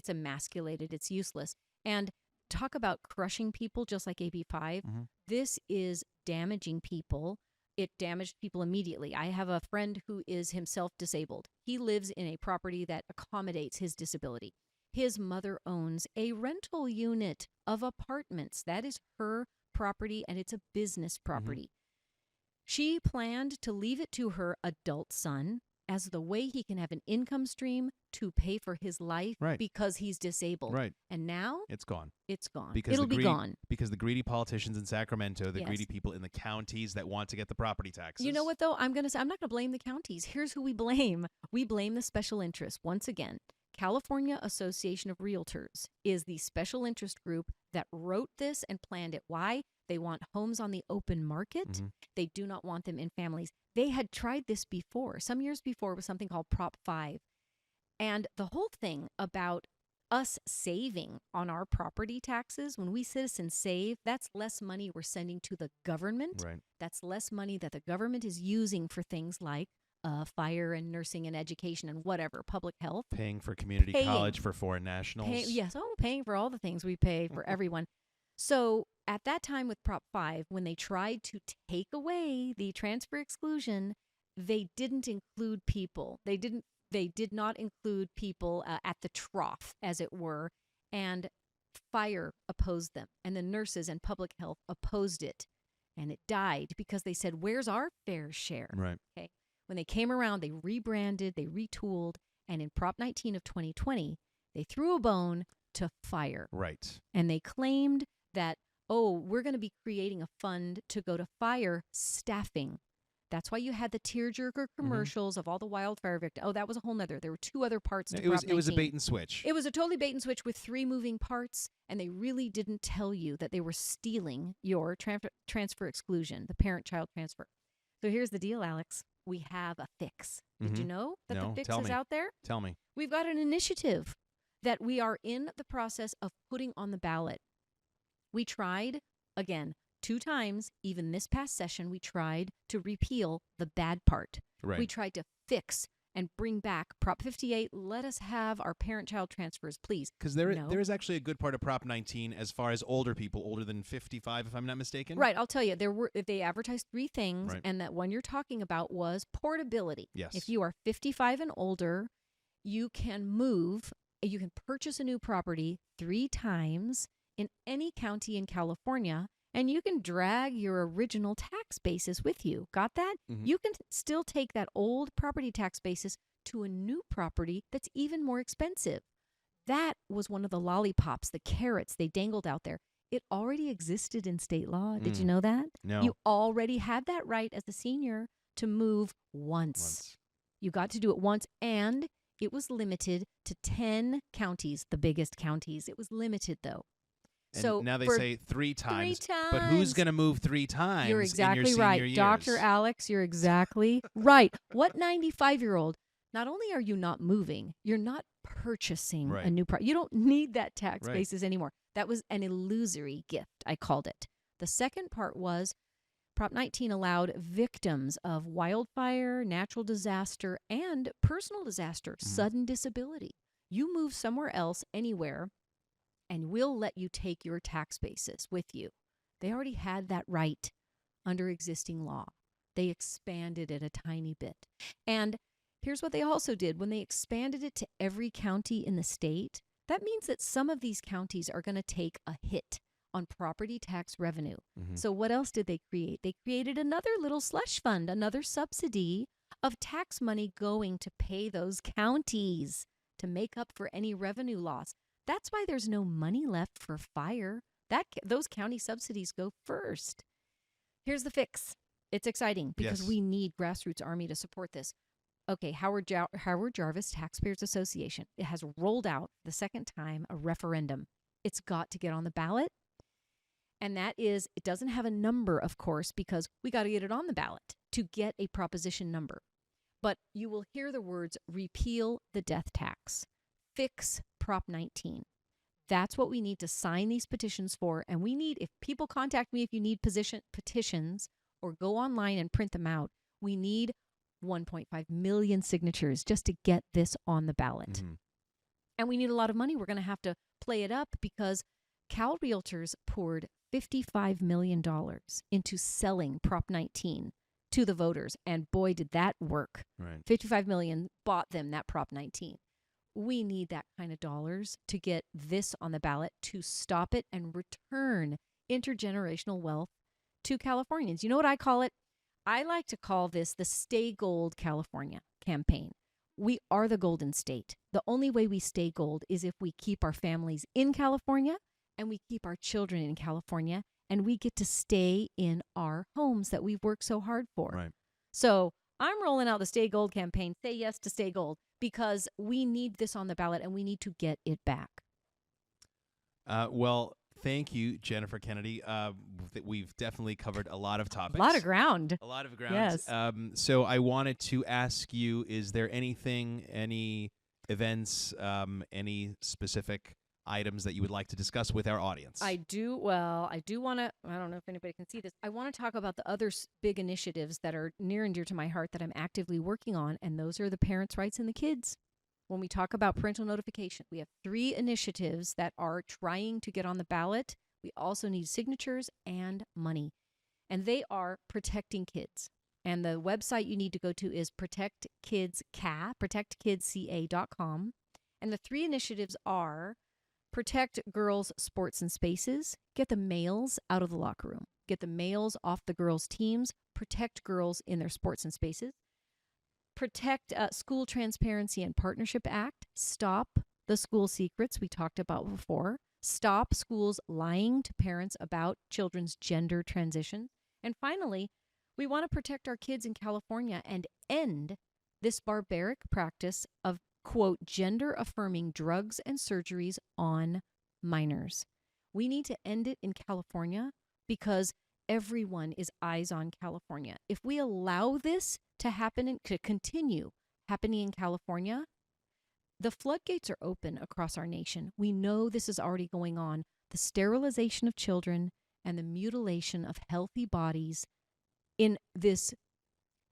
emasculated. It's useless. And talk about crushing people, just like AB5. This is damaging people. It damaged people immediately. I have a friend who is himself disabled. He lives in a property that accommodates his disability. His mother owns a rental unit of apartments. That is her property, and it's a business property. She planned to leave it to her adult son as the way he can have an income stream to pay for his life because he's disabled. Right. And now it's gone. It's gone. Because it'll be gone. Because the greedy politicians in Sacramento, the greedy people in the counties that want to get the property taxes. You know what, though? I'm not going to blame the counties. Here's who we blame. We blame the special interest. Once again, California Association of Realtors is the special interest group that wrote this and planned it. Why? They want homes on the open market. They do not want them in families. They had tried this before, some years before, with something called Prop 5. And the whole thing about us saving on our property taxes, when we citizens save, that's less money we're sending to the government. Right. That's less money that the government is using for things like fire and nursing and education and whatever, public health. Paying for community college for foreign nationals. Paying for all the things we pay for everyone. So at that time with Prop 5, when they tried to take away the transfer exclusion, they didn't include people. They did not include people at the trough, as it were, and fire opposed them, and the nurses and public health opposed it, and it died because they said, where's our fair share? Right. Okay. When they came around, they rebranded, they retooled, and in Prop 19 of 2020, they threw a bone to fire. Right. And they claimed that, we're going to be creating a fund to go to fire staffing. That's why you had the tearjerker commercials of all the wildfire victims. Oh, that was a whole nother. There were 2 other parts to Prop 19. It was a bait and switch. It was a totally bait and switch with 3 moving parts, and they really didn't tell you that they were stealing your transfer exclusion, the parent-child transfer. So here's the deal, Alex. We have a fix. Did you know that the fix is out there? Tell me. We've got an initiative that we are in the process of putting on the ballot. We tried, again, 2 times, even this past session, we tried to repeal the bad part. Right. We tried to fix and bring back Prop 58. Let us have our parent-child transfers, please. Because there is actually a good part of Prop 19 as far as older people, older than 55, if I'm not mistaken. Right. I'll tell you, they advertised 3 things, and that one you're talking about was portability. Yes. If you are 55 and older, you can move, you can purchase a new property 3 times in any county in California, and you can drag your original tax basis with you. Got that? You can still take that old property tax basis to a new property that's even more expensive. That was one of the lollipops, the carrots they dangled out there. It already existed in state law. Did you know that? No. You already had that right as a senior to move once. You got to do it once, and it was limited to 10 counties, the biggest counties. It was limited, though. And so now they say 3 times. 3 times. But who's going to move 3 times? You're exactly in your right. senior years? Dr. Alex, you're exactly right. What 95-year-old, not only are you not moving, you're not purchasing a new property. You don't need that tax basis anymore. That was an illusory gift, I called it. The second part was Prop 19 allowed victims of wildfire, natural disaster, and personal disaster, sudden disability. You move somewhere else, anywhere, and we'll let you take your tax basis with you. They already had that right under existing law. They expanded it a tiny bit. And here's what they also did. When they expanded it to every county in the state, that means that some of these counties are going to take a hit on property tax revenue. Mm-hmm. So what else did they create? They created another little slush fund, another subsidy of tax money going to pay those counties to make up for any revenue loss. That's why there's no money left for fire. Those county subsidies go first. Here's the fix. It's exciting because we need grassroots army to support this. Okay, Howard Jarvis Taxpayers Association. It has rolled out the second time a referendum. It's got to get on the ballot. And that is, it doesn't have a number, of course, because we got to get it on the ballot to get a proposition number. But you will hear the words repeal the death tax, fix Prop 19. That's what we need to sign these petitions for. And we need, if people contact me if you need petitions or go online and print them out, we need 1.5 million signatures just to get this on the ballot. Mm-hmm. And we need a lot of money. We're going to have to play it up because Cal Realtors poured $55 million into selling Prop 19 to the voters. And boy, did that work. Right. $55 million bought them that Prop 19. We need that kind of dollars to get this on the ballot to stop it and return intergenerational wealth to Californians. You know what I call it? I like to call this the Stay Gold California campaign. We are the Golden State. The only way we stay gold is if we keep our families in California and we keep our children in California and we get to stay in our homes that we've worked so hard for. Right. So I'm rolling out the Stay Gold campaign. Say yes to Stay Gold because we need this on the ballot and we need to get it back. Well, thank you, Jennifer Kennedy. We've definitely covered a lot of topics. A lot of ground. A lot of ground. Yes. So I wanted to ask you, is there anything, any events, any specific items that you would like to discuss with our audience? I do want to, I don't know if anybody can see this. I want to talk about the other big initiatives that are near and dear to my heart that I'm actively working on, and those are the parents' rights and the kids. When we talk about parental notification, we have 3 initiatives that are trying to get on the ballot. We also need signatures and money, and they are protecting kids. And the website you need to go to is protectkidsca.com. And the 3 initiatives are protect girls' sports and spaces, get the males out of the locker room, get the males off the girls' teams, protect girls in their sports and spaces, protect School Transparency and Partnership Act, stop the school secrets we talked about before, stop schools lying to parents about children's gender transition, and finally, we want to protect our kids in California and end this barbaric practice of, quote, gender-affirming drugs and surgeries on minors. We need to end it in California because everyone is eyes on California. If we allow this to happen and to continue happening in California, the floodgates are open across our nation. We know this is already going on. The sterilization of children and the mutilation of healthy bodies in this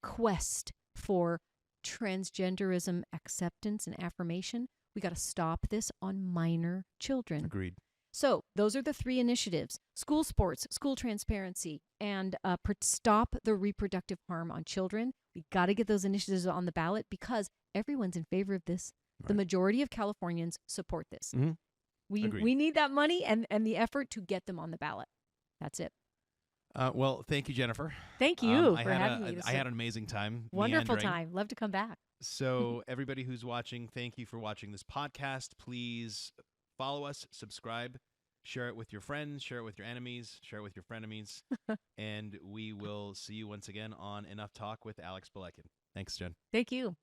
quest for transgenderism acceptance and affirmation. We got to stop this on minor children. Agreed. So those are the 3 initiatives: school sports, school transparency, and stop the reproductive harm on children. We got to get those initiatives on the ballot because everyone's in favor of this. Right. The majority of Californians support this. Mm-hmm. We need that money and the effort to get them on the ballot. That's it. Well, thank you, Jennifer. Thank you for having me. I had an amazing time. Wonderful time. Love to come back. So everybody who's watching, thank you for watching this podcast. Please follow us, subscribe, share it with your friends, share it with your enemies, share it with your frenemies. And we will see you once again on Enough Talk with Alex Balekian. Thanks, Jen. Thank you.